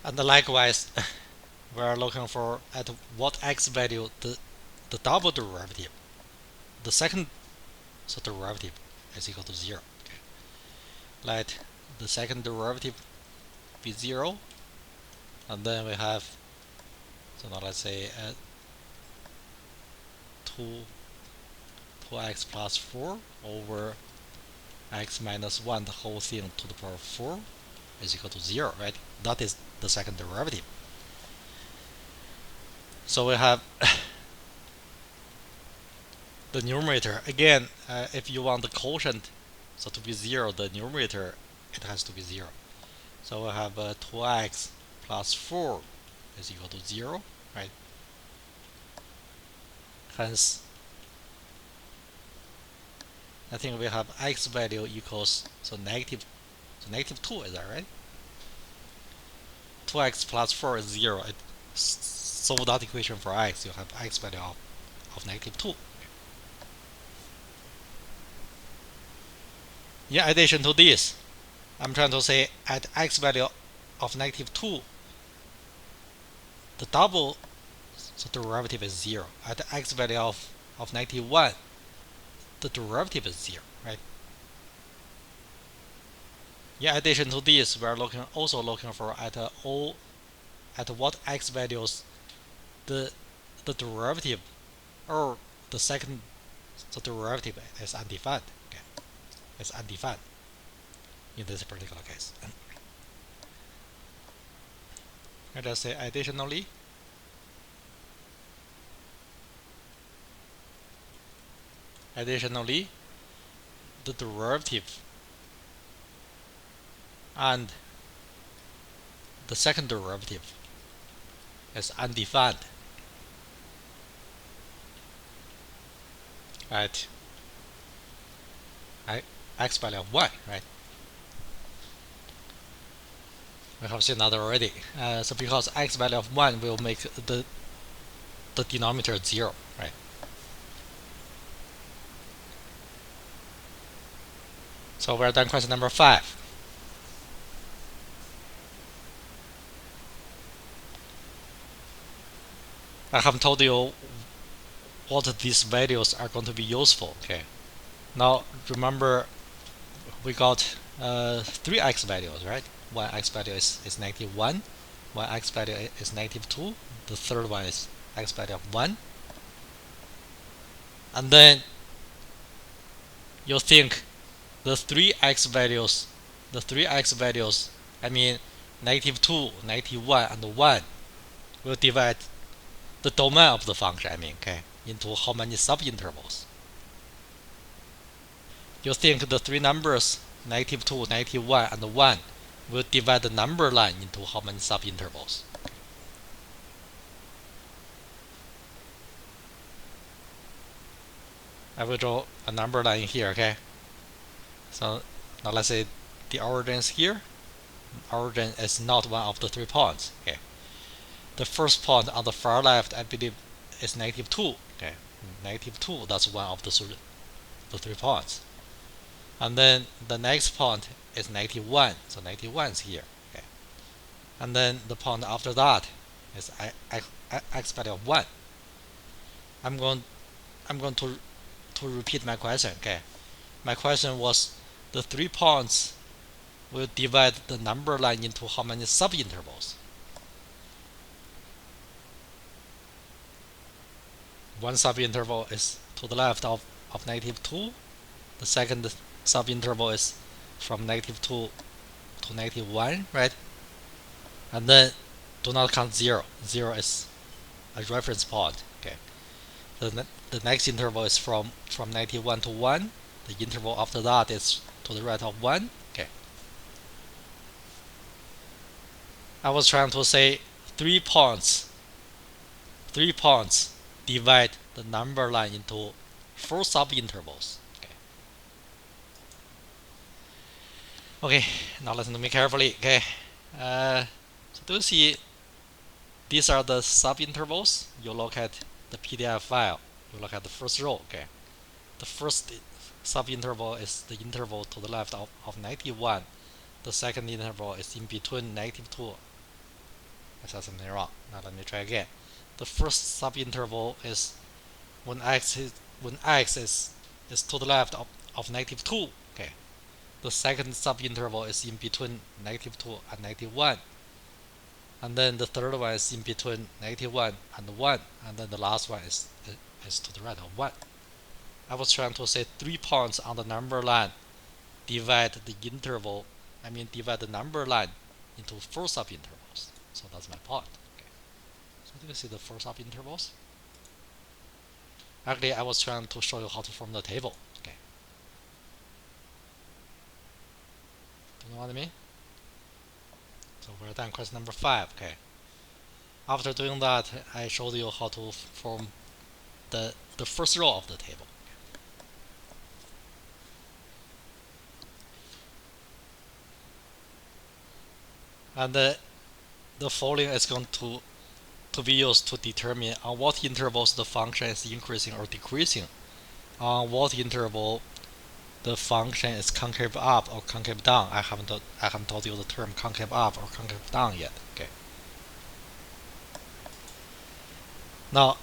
And likewise, we are looking for at what x value the double derivative, the second derivative, is equal to 0. Okay. Let the second derivative be 0, and then we have, so now let's say 2x plus 4 over x minus 1, the whole thing to the power of 4 is equal to 0, right? That is the second derivative. So we have the numerator. Again, if you want the quotient to be 0, the numerator, it has to be 0. So we have 2x plus 4 is equal to 0, right? Hence, I think we have x value equals negative 2, is that right? 2x plus 4 is 0. Solve that equation for x, you have x value of negative 2. In addition to this, I'm trying to say at x value of negative 2, the double derivative is 0. At x value of negative 1, the derivative is 0, right? In addition to this, we are also looking for at what x values the derivative or the second the derivative is undefined. Okay, it's undefined in this particular case. Let us say additionally, the derivative and the second derivative is undefined at x value of 1, right? We have seen that already. So because x value of 1 will make the denominator 0, right? So we're done question number 5. I have told you what these values are going to be useful. Okay. Now remember, we got 3 x values, right? One x value is -1, one x value is -2, the third one is x value of 1. And then you think the 3x values, I mean -2, -1, and 1 will divide the domain of the function, okay, into how many subintervals? You think the three numbers -2, -1, and 1 will divide the number line into how many subintervals? I will draw a number line here, okay? So now let's say the origin is here. Origin is not one of the 3 points, okay? The first point on the far left, I believe, is -2, okay? -2, that's one of the 3 points. And then the next point is -1, so -1 is here, okay? And then the point after that is x value of 1. I'm going to repeat my question, okay? My question was, the 3 points will divide the number line into how many subintervals? One subinterval is to the left of -2. The second subinterval is from -2 to -1, right? And then do not count 0. 0 is a reference point, okay? The next interval is from -1 to 1. The interval after that is to the right of 1, okay? I was trying to say 3 points divide the number line into 4 subintervals. Okay, now listen to me carefully. Okay, so do you see these are the subintervals? You look at the PDF file. You look at the first row. Okay, the first subinterval is the interval to the left of 91. The second interval is in between -2. I said something wrong. Now let me try again. The first subinterval is when x is to the left of -2. Okay. The second subinterval is in between -2 and 91. And then the third one is in between -1 and 1. And then the last one is to the right of 1. I was trying to say 3 points on the number line divide the number line into 4 subintervals. So that's my point. Okay. So do you see the 4 subintervals? Actually, I was trying to show you how to form the table. Okay. Do you know what I mean? So we're done question number 5. Okay. After doing that, I showed you how to form the first row of the table. And the following is going to be used to determine on what intervals the function is increasing or decreasing, on what interval the function is concave up or concave down. I haven't told you the term concave up or concave down yet. Okay. Now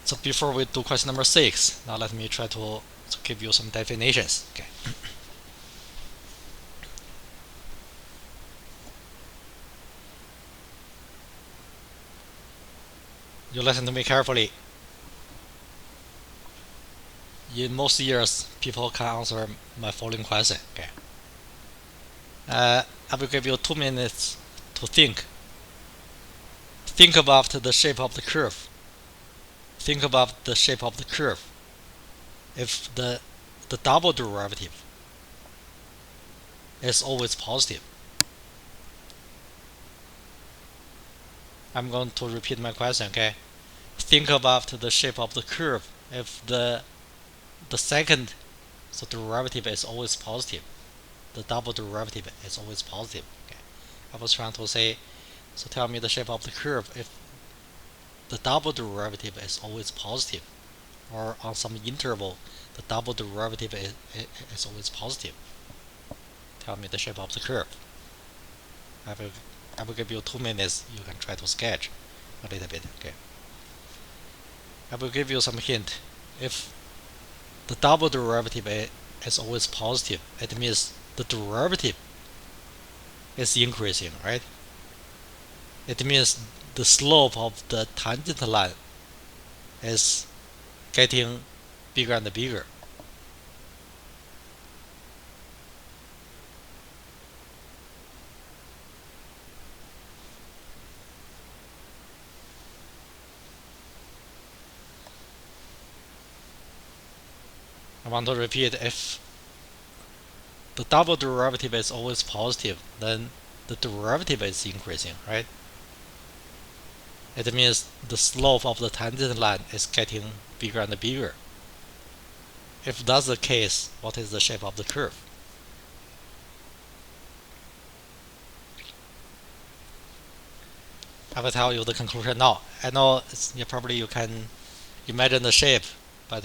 so before we do question number 6, now let me try to give you some definitions. Okay. You listen to me carefully. in most years, people can answer my following question. Okay. I will give you 2 minutes to think. Think about the shape of the curve. Think about the shape of the curve. If the double derivative is always positive. I'm going to repeat my question, okay? Think about the shape of the curve. If the second derivative is always positive, the double derivative is always positive. Okay. I was trying to say, so tell me the shape of the curve if the double derivative is always positive, or on some interval the double derivative is always positive. Tell me the shape of the curve. I will give you 2 minutes. You can try to sketch a little bit. Okay. I will give you some hint. If the double derivative is always positive, it means the derivative is increasing, right? It means the slope of the tangent line is getting bigger and bigger. I want to repeat, if the double derivative is always positive, then the derivative is increasing, right? It means the slope of the tangent line is getting bigger and bigger. If that's the case, what is the shape of the curve? I will tell you the conclusion now. I know probably you can imagine the shape, but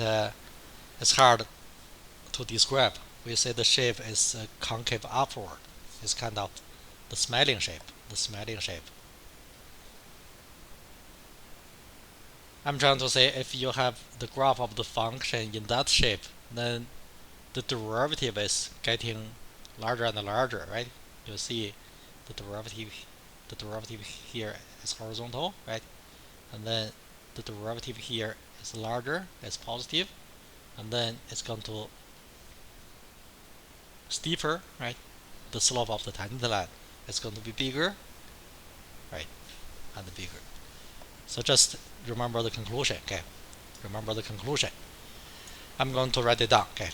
it's hard to describe. We say the shape is concave upward. It's kind of the smiling shape. I'm trying to say, if you have the graph of the function in that shape, then the derivative is getting larger and larger, right? You see the derivative here is horizontal, right? And then the derivative here is larger, it's positive, and then it's going to steeper, right? The slope of the tangent line is going to be bigger, right? And bigger. So just remember the conclusion, okay? Remember the conclusion. I'm going to write it down, okay?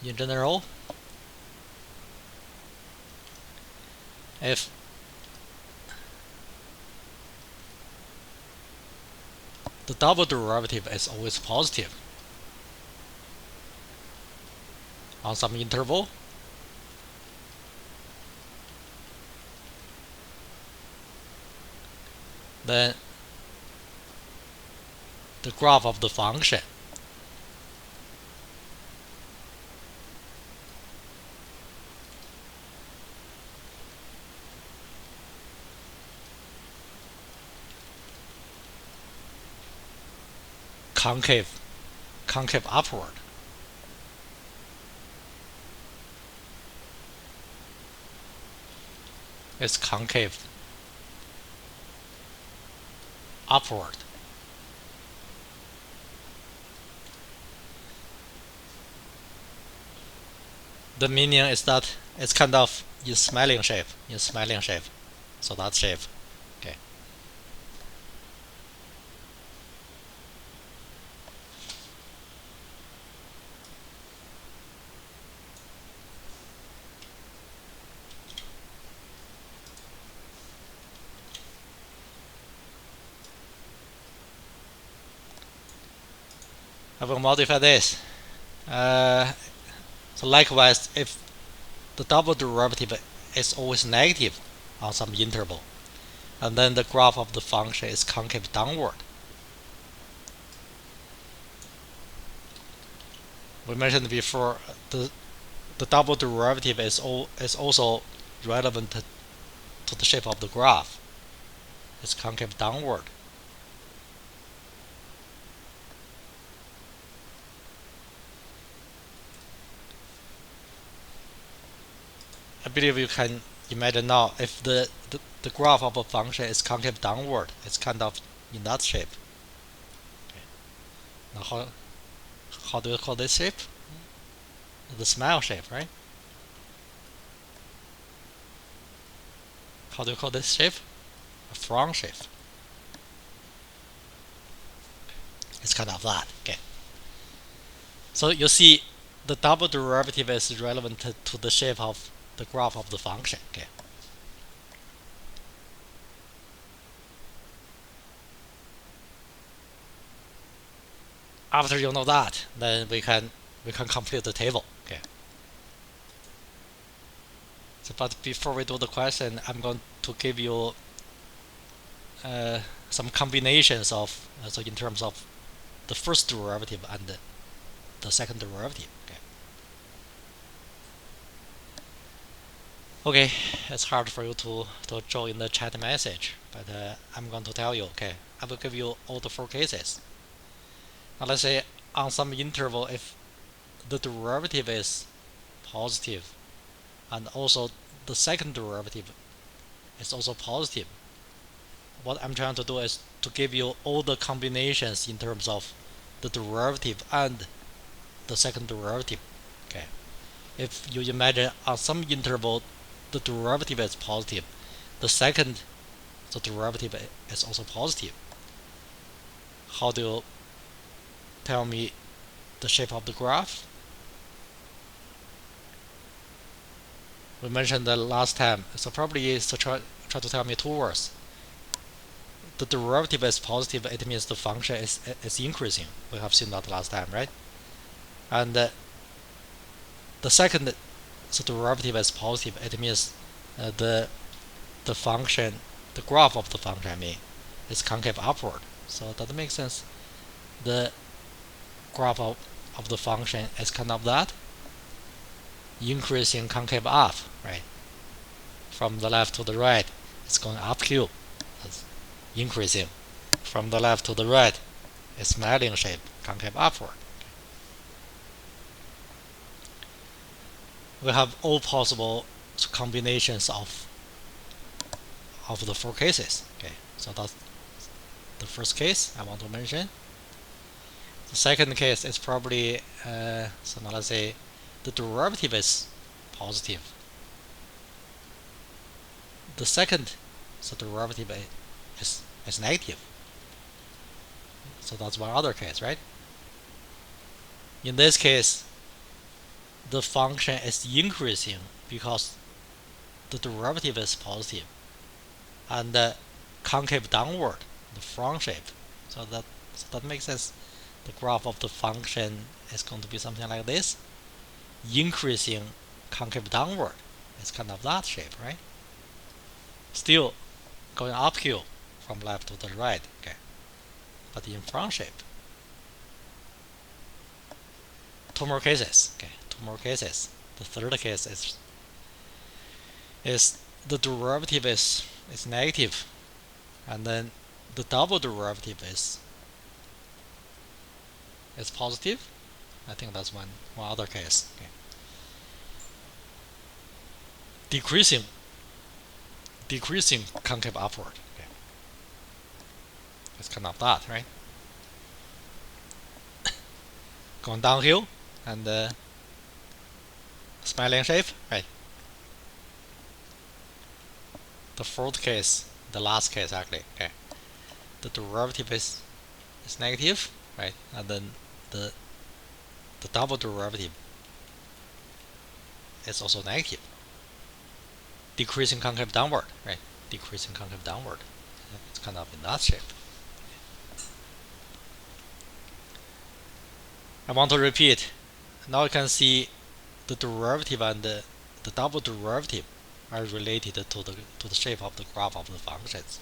In general, if the double derivative is always positive on some interval, then the graph of the function concave upward. It's concave upward. The meaning is that it's kind of in smiling shape. So that shape, okay. I will modify this. So likewise, if the double derivative is always negative on some interval, and then the graph of the function is concave downward. We mentioned before, the double derivative is also relevant to the shape of the graph. It's concave downward. I believe you can imagine now, if the graph of a function is concave downward, it's kind of in that shape. Okay. Now how do you call this shape? The smile shape, right? How do you call this shape? A frown shape. It's kind of that. Okay. So you see, the double derivative is relevant to the shape of the graph of the function. Okay. After you know that, then we can complete the table. Okay. So, but before we do the question, I'm going to give you some combinations of so in terms of the first derivative and the second derivative. Okay. Okay, it's hard for you to join the chat message, but I'm going to tell you. Okay, I will give you all the 4 cases. Now let's say on some interval, if the derivative is positive and also the second derivative is also positive, what I'm trying to do is to give you all the combinations in terms of the derivative and the second derivative. Okay, if you imagine on some interval the derivative is positive, the derivative is also positive, how do you tell me the shape of the graph? We mentioned that last time, so probably so try to tell me 2 words. The derivative is positive, it means the function is increasing. We have seen that last time, right? And the second derivative is positive, it means the function, the graph of the function, I mean, is concave upward. So that makes sense. The graph of the function is kind of that, increasing concave up, right? From the left to the right, it's going uphill. It's increasing. From the left to the right, it's smiling shape, concave upward. We have all possible combinations of the 4 cases. Okay, so that's the first case I want to mention. The second case is probably so now let's say the derivative is positive. The second derivative is negative. So that's one other case, right? In this case, the function is increasing because the derivative is positive and concave downward, the frown shape. So that makes sense. The graph of the function is going to be something like this, increasing concave downward. It's kind of that shape, right? Still going uphill from left to the right, okay, but in frown shape. 2 more cases, okay, 2 more cases. The third case is the derivative is negative, and then the double derivative is positive. I think that's one other case. Okay. Decreasing concave upward. Okay. It's kind of that, right? Going downhill and smiling shape, right? The fourth case, the last case actually, okay. The derivative is negative, right? And then the double derivative is also negative. Decreasing concave downward, right? Decreasing concave downward. It's kind of in that shape. I want to repeat. Now you can see the derivative and the double derivative are related to the shape of the graph of the functions.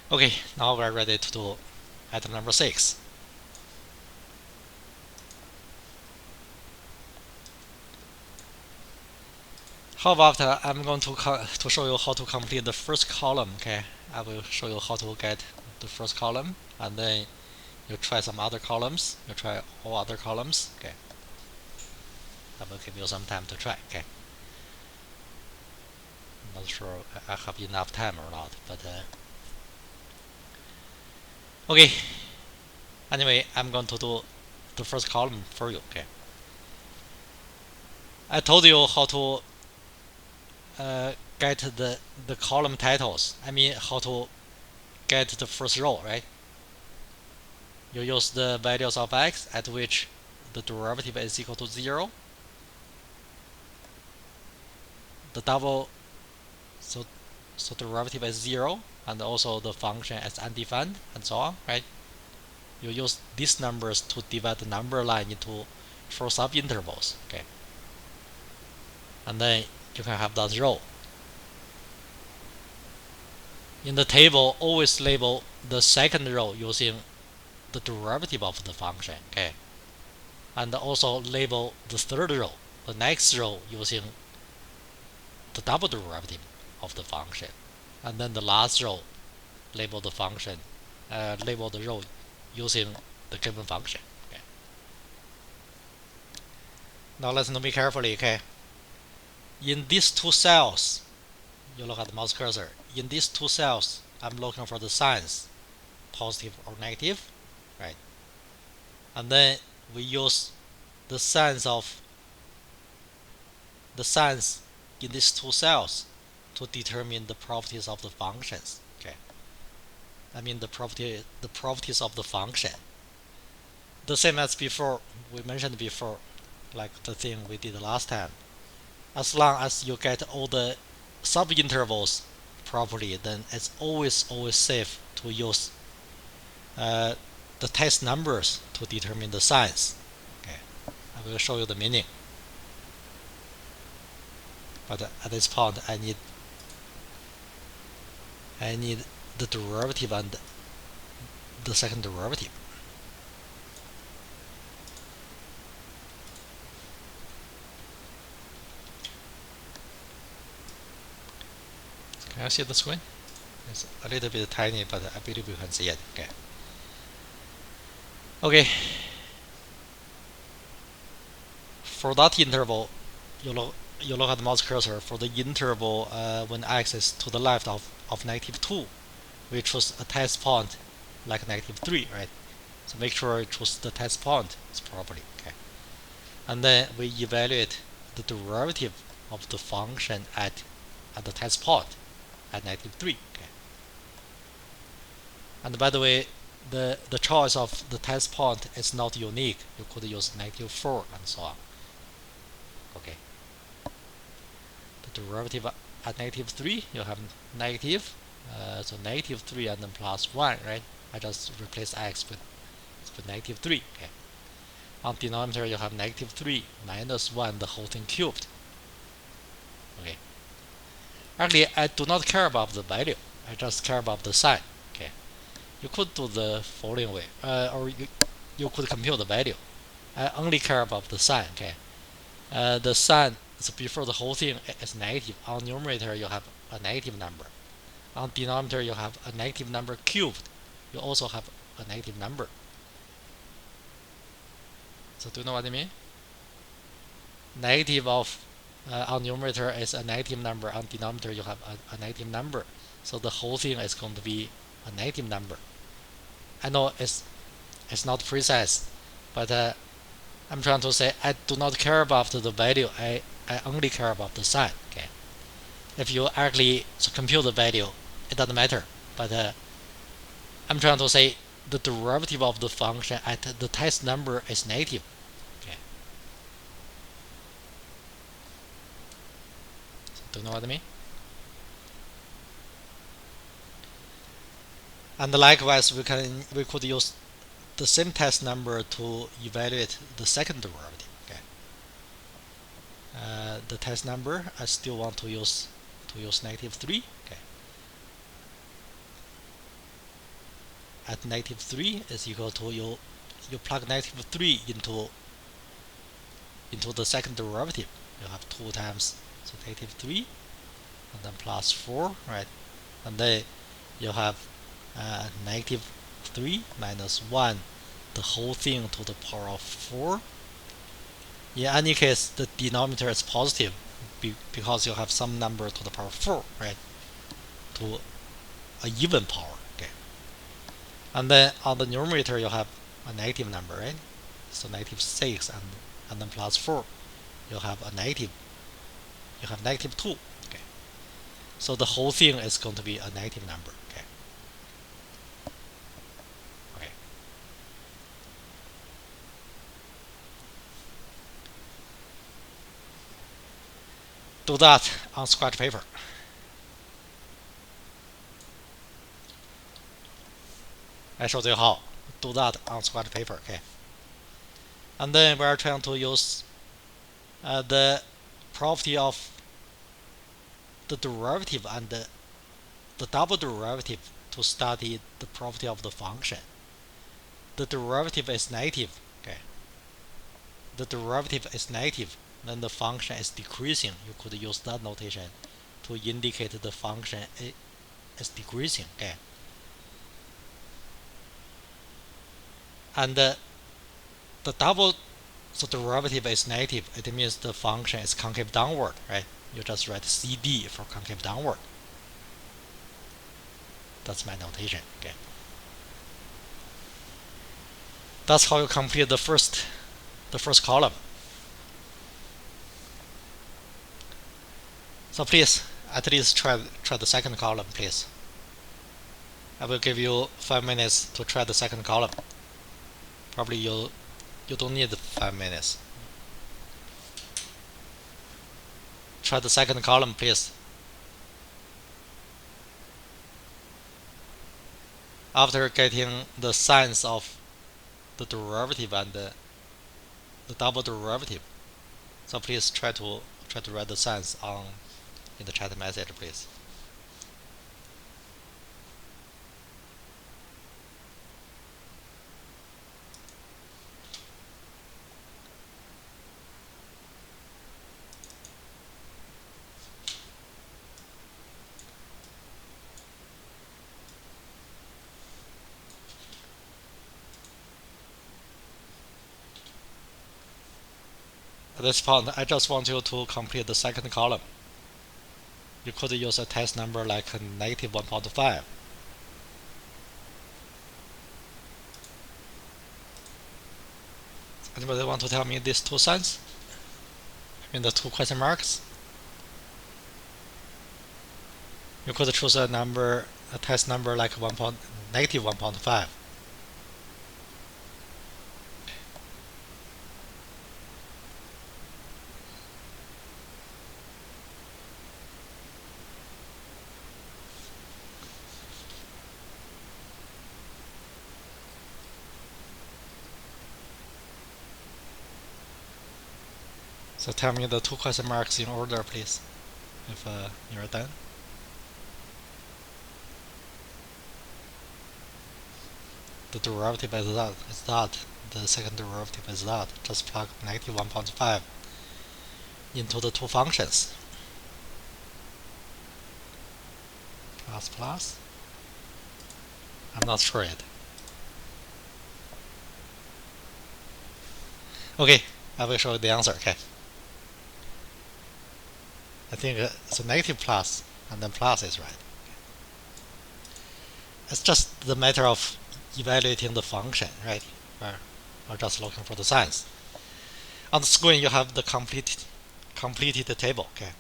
Okay, now we're ready to do item number 6. How about I'm going to show you how to complete the first column. Okay, I will show you how to get the first column, and then You try some other columns. You try all other columns. Okay. I will give you some time to try. Okay. I'm not sure I have enough time or not, but okay. Anyway, I'm going to do the first column for you. Okay. I told you how to get the column titles. I mean, how to get the first row, right? You use the values of x at which the derivative is equal to 0. The double, so derivative is 0, and also the function is undefined, and so on, right? You use these numbers to divide the number line into 4 subintervals, okay? And then you can have that row. In the table, always label the second row using the derivative of the function, okay? And also label the third row, the next row, using the double derivative of the function. And then the last row, label the function, label the row using the given function. Okay. Now let's be carefully, okay? In these two cells, you look at the mouse cursor. In these two cells, I'm looking for the signs, positive or negative, right? And then we use the signs in these two cells to determine the properties of the functions. Okay. I mean the properties of the function. The same as before, we mentioned before, like the thing we did last time. As long as you get all the subintervals properly, then it's always safe to use the test numbers to determine the signs. Okay, I will show you the meaning. But at this point, I need the derivative and the second derivative. Can you see the screen? It's a little bit tiny, but I believe you can see it. Okay. Okay. For that interval, you look at the mouse cursor. For the interval when x is to the left of -2, we choose a test point like -3, right? So make sure you choose the test point properly. Okay. And then we evaluate the derivative of the function at the test point at -3. Okay. And by the way, the choice of the test point is not unique. You could use -4 and so on. Okay. The derivative at -3, you have negative, so -3 and then +1, right? I just replace x with -3. Okay. On denominator, you have -3 minus 1, the whole thing cubed. Okay. Actually, I do not care about the value. I just care about the sign. Okay. You could do the following way, or you could compute the value. I only care about the sign. Okay. The sign is before the whole thing is negative. On numerator, you have a negative number. On denominator, you have a negative number cubed. You also have a negative number. So do you know what I mean? Negative of on numerator is a negative number. On denominator, you have a negative number. So the whole thing is going to be a negative number. I know it's not precise, but I'm trying to say I do not care about the value. I only care about the sign. Okay. If you actually compute the value, it doesn't matter. But I'm trying to say the derivative of the function at the test number is negative. Okay. So do you know what I mean? And likewise, we could use the same test number to evaluate the second derivative. Okay. The test number, I still want to use -3. Okay. At -3 is equal to you plug -3 into the second derivative. You have 2 times so -3 and then +4, right? And then you have -3 minus 1 the whole thing to the power of 4. In any case, the denominator is positive because you have some number to the power of 4, right? To a even power, okay? And then on the numerator, you have a negative number, right? So negative 6 and then plus 4, you have a negative. You have negative 2, okay? So the whole thing is going to be a negative number, okay? Okay. Do that on scratch paper. I show you how. Do that on scratch paper, okay? And then we are trying to use the property of the derivative and the double derivative to study the property of the function. The derivative is negative, okay? The derivative is negative, then the function is decreasing. You could use that notation to indicate the function is decreasing, okay? And the double derivative is negative. It means the function is concave downward, right? You just write CD for concave downward. That's my notation, okay? That's how you complete the first column. So please, at least try the second column, please. I will give you 5 minutes to try the second column. Probably you don't need 5 minutes. Try the second column, please. After getting the signs of the derivative and the double derivative, so please try to write the signs in the chat message, please. At this point, I just want you to complete the second column. You could use a test number like negative 1.5. Anybody want to tell me these two signs? I mean the two question marks? You could choose a test number like negative 1.5. So tell me the two question marks in order, please, if you're done. The derivative is that. The second derivative is that. Just plug negative 1.5 into the two functions. Plus. I'm not sure yet. Okay, I will show you the answer, okay? I think it's a negative plus, and then plus is right. It's just the matter of evaluating the function, right? We're just looking for the signs. On the screen, you have the completed table, okay?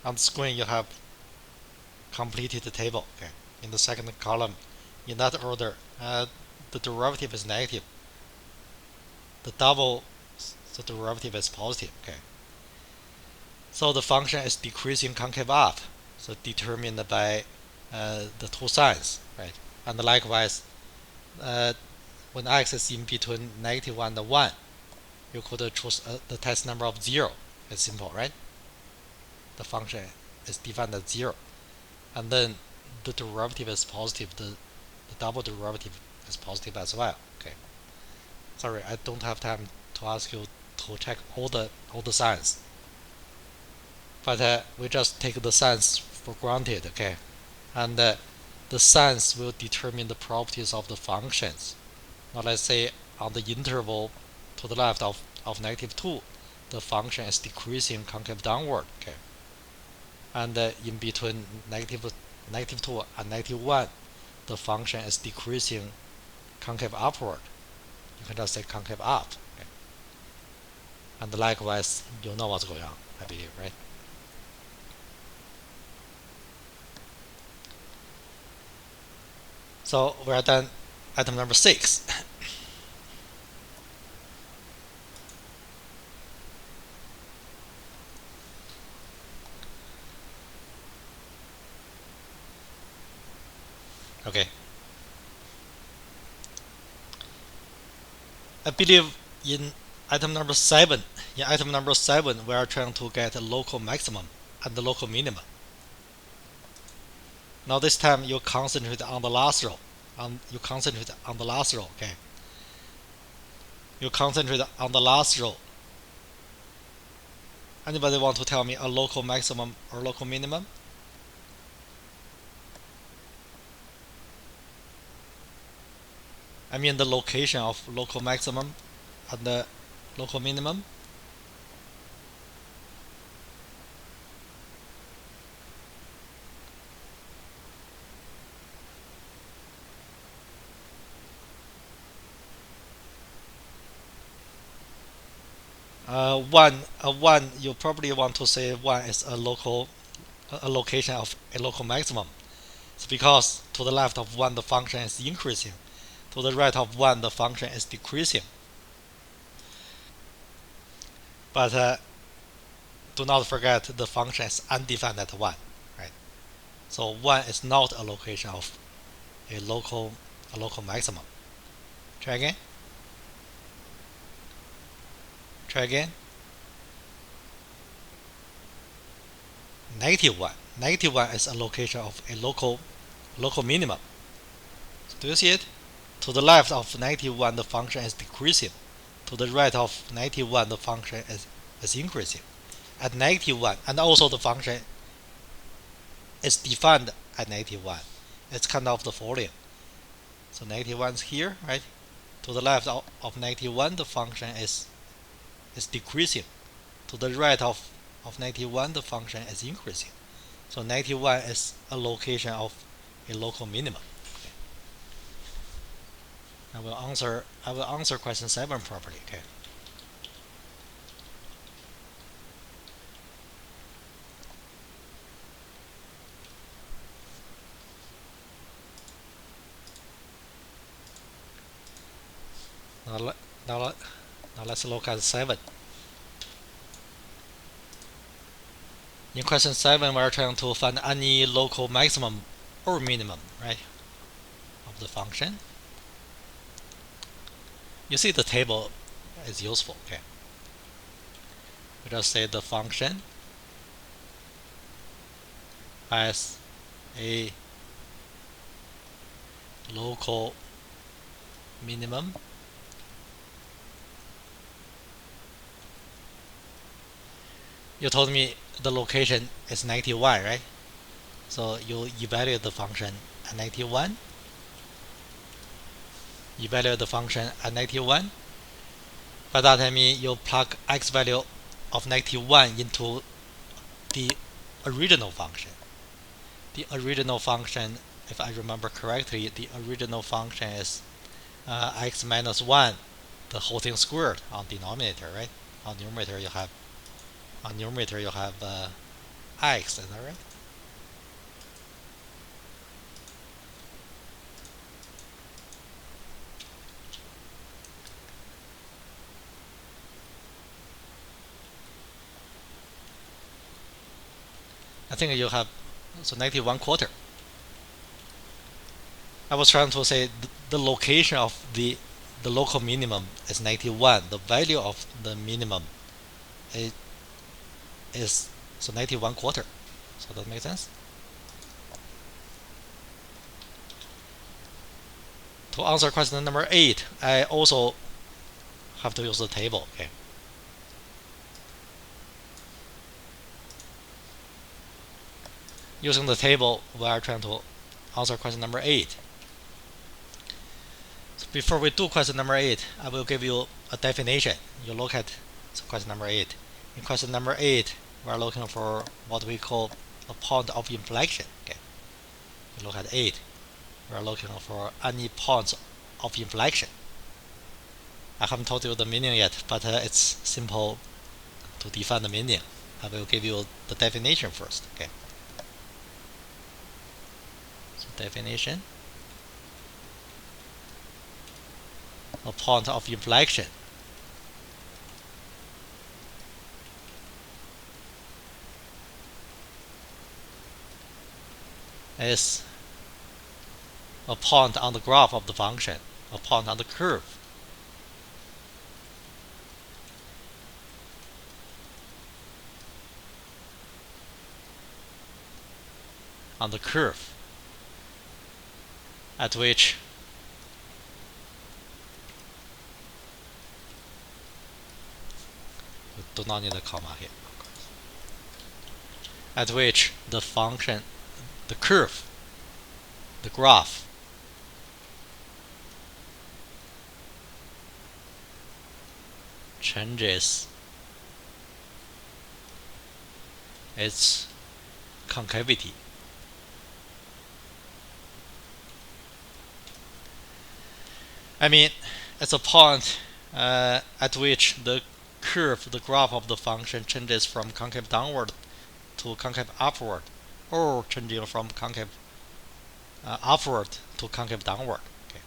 On the screen, you have completed table, okay? In the second column, in that order, the derivative is negative. The derivative is positive, okay? So the function is decreasing concave up, so determined by the two signs, right? And likewise, when x is in between negative 1 and 1, you could choose the test number of 0. It's simple, right? The function is defined as 0. And then the derivative is positive, the double derivative is positive as well, okay? Sorry, I don't have time to ask you to check all the signs. But we just take the signs for granted, okay? And the signs will determine the properties of the functions. Now let's say on the interval to the left of -2, the function is decreasing concave downward. Okay, and in between -2 and -1, the function is decreasing concave upward. You can just say concave up. Okay? And likewise, you know what's going on, I believe, right? So we're done item number 6. Okay. I believe in item number 7, we are trying to get a local maximum and the local minimum. Now this time you concentrate on the last row. You concentrate on the last row, okay? You concentrate on the last row. Anybody want to tell me a local maximum or local minimum? I mean the location of local maximum and the local minimum. One, you probably want to say one is a location of a local maximum. It's because to the left of one the function is increasing, to the right of one the function is decreasing. But do not forget the function is undefined at one, right? So one is not a location of a local maximum. Try again. Try again. -1. -1 is a location of a local minimum. So do you see it? To the left of 91 the function is decreasing. To the right of 91 the function is increasing. At 91, and also the function is defined at 91. It's kind of the following. So 91 is here, right? To the left of 91 the function is decreasing. To the right of 91 the function is increasing. So 91 is a location of a local minimum. Okay. I will answer question 7 properly. Okay. Now let's look at 7. In question 7, we're trying to find any local maximum or minimum, right, of the function. You see the table is useful, okay? We just say the function has a local minimum you told me the location is 91, right? So you evaluate the function at 91. Evaluate the function at 91. By that I mean you plug x value of 91 into the original function. The original function, if I remember correctly, the original function is x minus 1, the whole thing squared on denominator, right? On numerator you have x, is that right? I think you have so -1/4. I was trying to say the location of the local minimum is 91. The value of the minimum is so 91/4. So that makes sense. To answer question number 8, I also have to use the table. Okay. Using the table, we are trying to answer question number 8. So Before we do question number 8, I will give you a definition. You look at question number 8. In question number 8, we are looking for what we call a point of inflection. Okay. You look at 8. We are looking for any points of inflection. I haven't told you the meaning yet, but it's simple to define the meaning. I will give you the definition first. Okay. So definition. A point of inflection is a point on the graph of the function, a point on the curve. On the curve at which we do not need a comma here, at which the function, the curve, the graph changes its concavity. I mean, it's a point at which the curve, the graph of the function changes from concave downward to concave upward, or changing from concave upward to concave downward. Okay.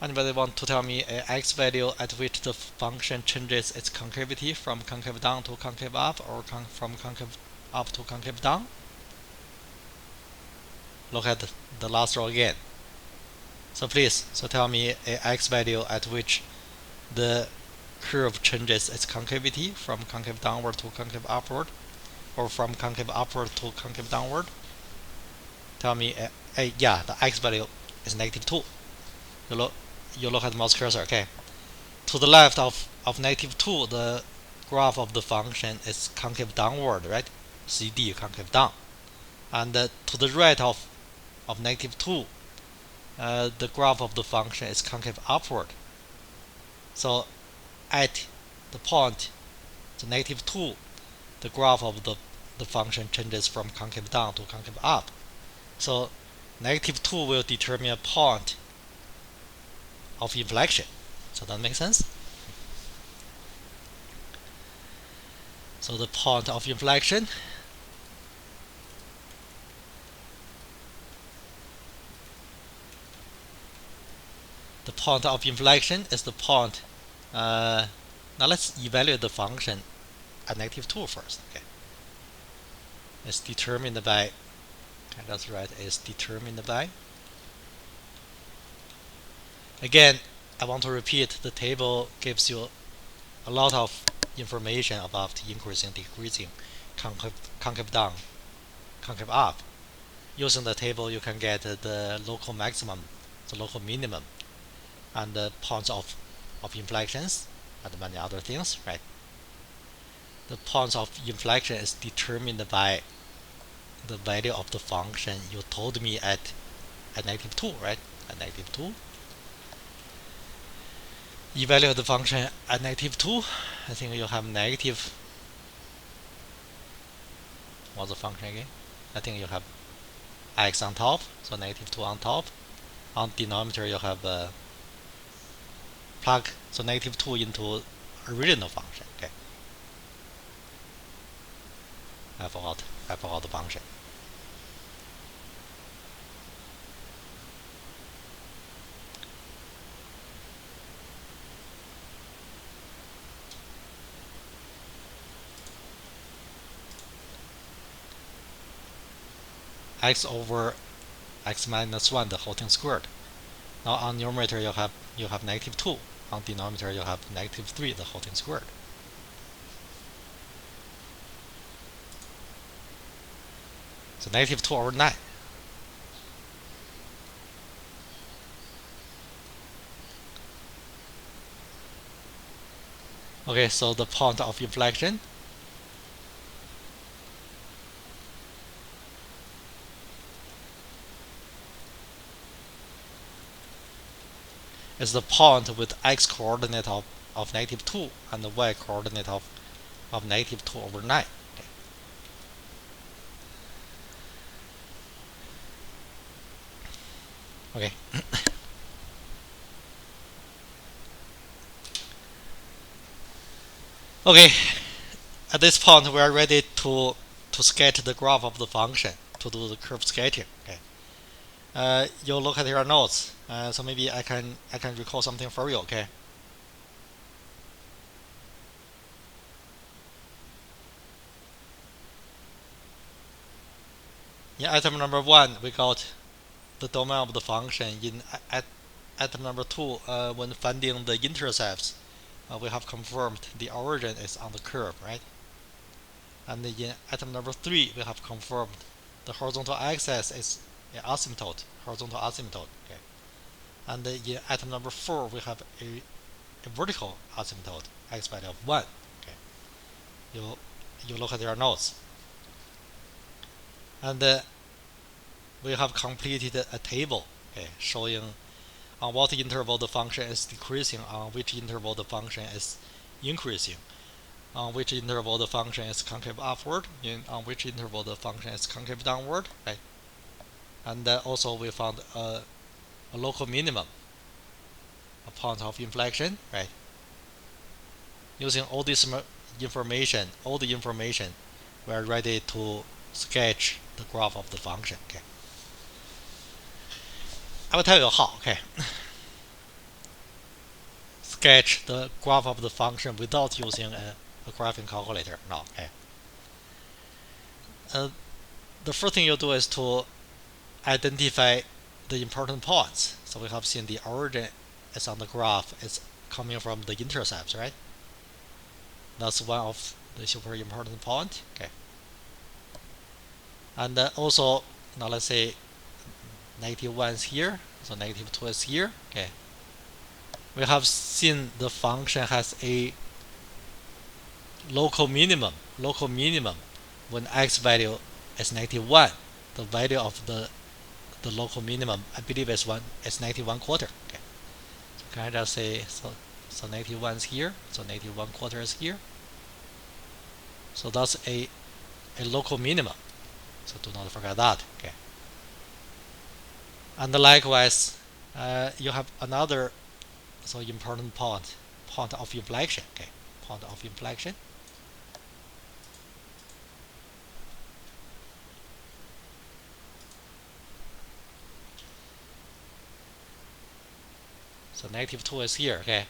Anybody want to tell me a x value at which the function changes its concavity from concave down to concave up, or from concave up to concave down? Look at the last row again. So please, tell me a x value at which the curve changes its concavity from concave downward to concave upward, or from concave upward to concave downward. Tell me, yeah, the x value is -2. You look at the mouse cursor, okay? To the left of -2, the graph of the function is concave downward, right? CD, concave down. And to the right of -2, the graph of the function is concave upward. So at the point, the -2, the graph of the function changes from concave down to concave up. So -2 will determine a point of inflection. So that makes sense? So the point of inflection is the point. Now let's evaluate the function at -2 first. Okay. It's determined by, okay, that's right, it's determined by. Again, I want to repeat, the table gives you a lot of information about increasing, decreasing, concave down, concave up. Using the table, you can get the local maximum, the local minimum, and the points of inflections, and many other things, right? The points of inflection is determined by the value of the function you told me at -2, right? At -2. Evaluate the function at -2. I think you have negative. What's the function again? I think you have x on top, so -2 on top. On denominator, you have plug so -2 into original function. Okay. I forgot the function. X over x minus 1, the whole thing squared. Now on numerator you have -2. On denominator you have -3, the whole thing squared. So -2 over 9. Okay, so the point of inflection is the point with x coordinate of -2 and the y coordinate of -2/9. Okay. Okay. At this point, we are ready to sketch the graph of the function, to do the curve sketching. Okay. You look at your notes. So maybe I can recall something for you. Okay. In item number 1, we got the domain of the function. In item number 2, when finding the intercepts, we have confirmed the origin is on the curve, right? And in item number 3, we have confirmed the horizontal axis is an asymptote, horizontal asymptote. Okay. And in item number 4, we have a vertical asymptote, x value of 1. Okay. You look at your notes. And we have completed a table, okay, showing on what interval the function is decreasing, on which interval the function is increasing, on which interval the function is concave upward, on which interval the function is concave downward, right? And also we found a local minimum, a point of inflection, right? Using all this information, we are ready to sketch the graph of the function. Okay. I will tell you how. Okay. Sketch the graph of the function without using a graphing calculator. No. Okay. The first thing you do is to identify the important points. So we have seen the origin is on the graph. It's coming from the intercepts, right? That's one of the super important point. Okay. And also, now let's say -1 is here, so -2 is here. Okay. We have seen the function has a local minimum when x value is -1. The value of the local minimum, I believe, is 91/4. Okay. So can I just say, so 91 is here, so 91/4 is here. So that's a local minimum. So do not forget that. Okay. And likewise, you have another important point of inflection. Okay, point of inflection. So -2 is here. Okay,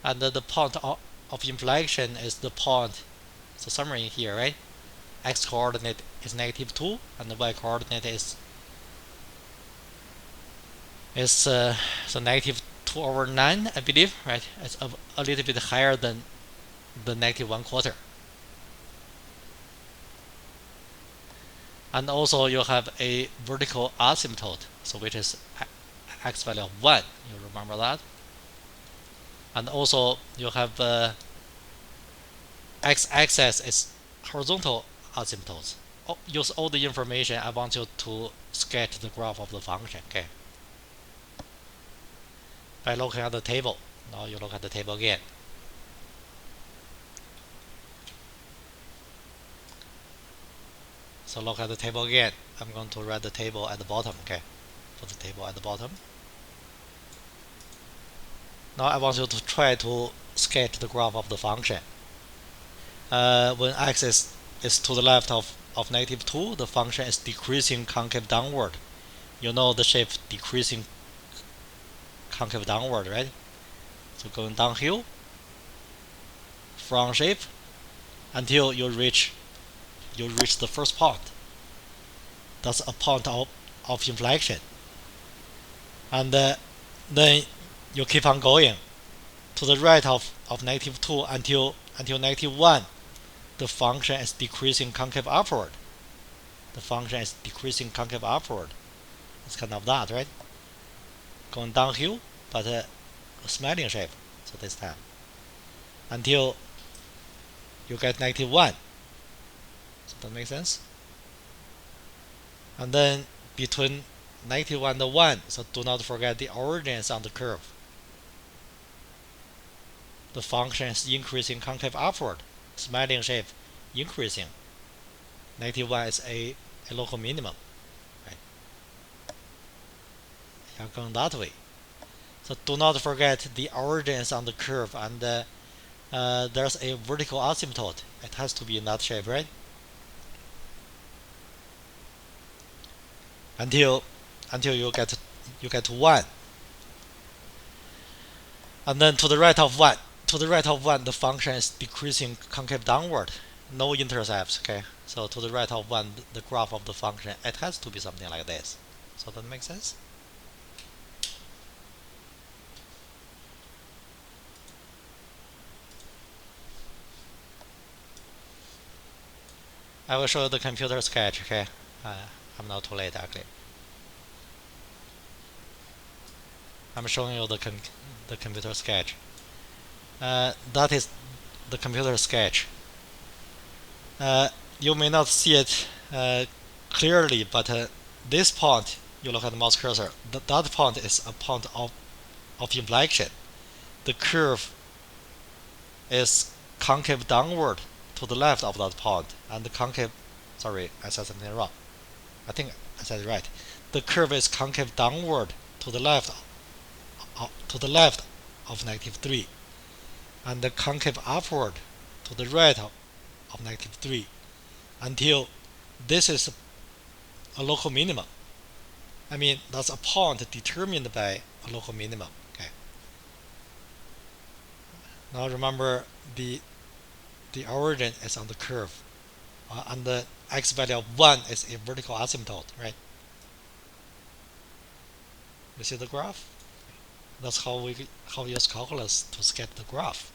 and the point of inflection is the point. So somewhere in here, right? X coordinate is -2, and the y coordinate is so -2/9, I believe, right? It's a little bit higher than the -1/4. And also you have a vertical asymptote, so which is x value of 1. You remember that? And also you have x-axis is horizontal asymptotes. Use all the information. I want you to sketch the graph of the function. Okay. By looking at the table. Now you look at the table again. So look at the table again. I'm going to write the table at the bottom. Okay. Put the table at the bottom. Now I want you to try to sketch the graph of the function. When x is to the left of -2, the function is decreasing concave downward. You know the shape decreasing concave downward, right? So going downhill from shape until you reach the first point. That's a point of inflection. And then you keep on going to the right of -2 until -1. The function is decreasing concave upward. The function is decreasing concave upward. It's kind of that, right? Going downhill, but a smiling shape. So this time, until you get -1. So that makes sense. And then between -1 and 1, so do not forget the origin is on the curve. the function is increasing concave upward, smiling shape increasing. -1 is a local minimum, right? You're going that way. So do not forget the origin is on the curve, and there's a vertical asymptote. It has to be in that shape, right? Until you get to 1. And then to the right of 1, the function is decreasing concave downward, no intercepts, okay? So to the right of 1, the graph of the function, it has to be something like this. So that makes sense? I will show you the computer sketch, okay? I'm not too late, actually. I'm showing you the computer sketch. That is the computer sketch. You may not see it clearly, but this point, you look at the mouse cursor, that point is a point of inflection. The curve is concave downward to the left of that point, and the concave, sorry, I said something wrong. I think I said it right. The curve is concave downward to the left of -3, and the concave upward to the right of -3, until this is a local minimum. I mean, that's a point determined by a local minimum. Okay. Now remember, the origin is on the curve, and the x value of 1 is a vertical asymptote, right? You see the graph? That's how we use calculus to sketch the graph.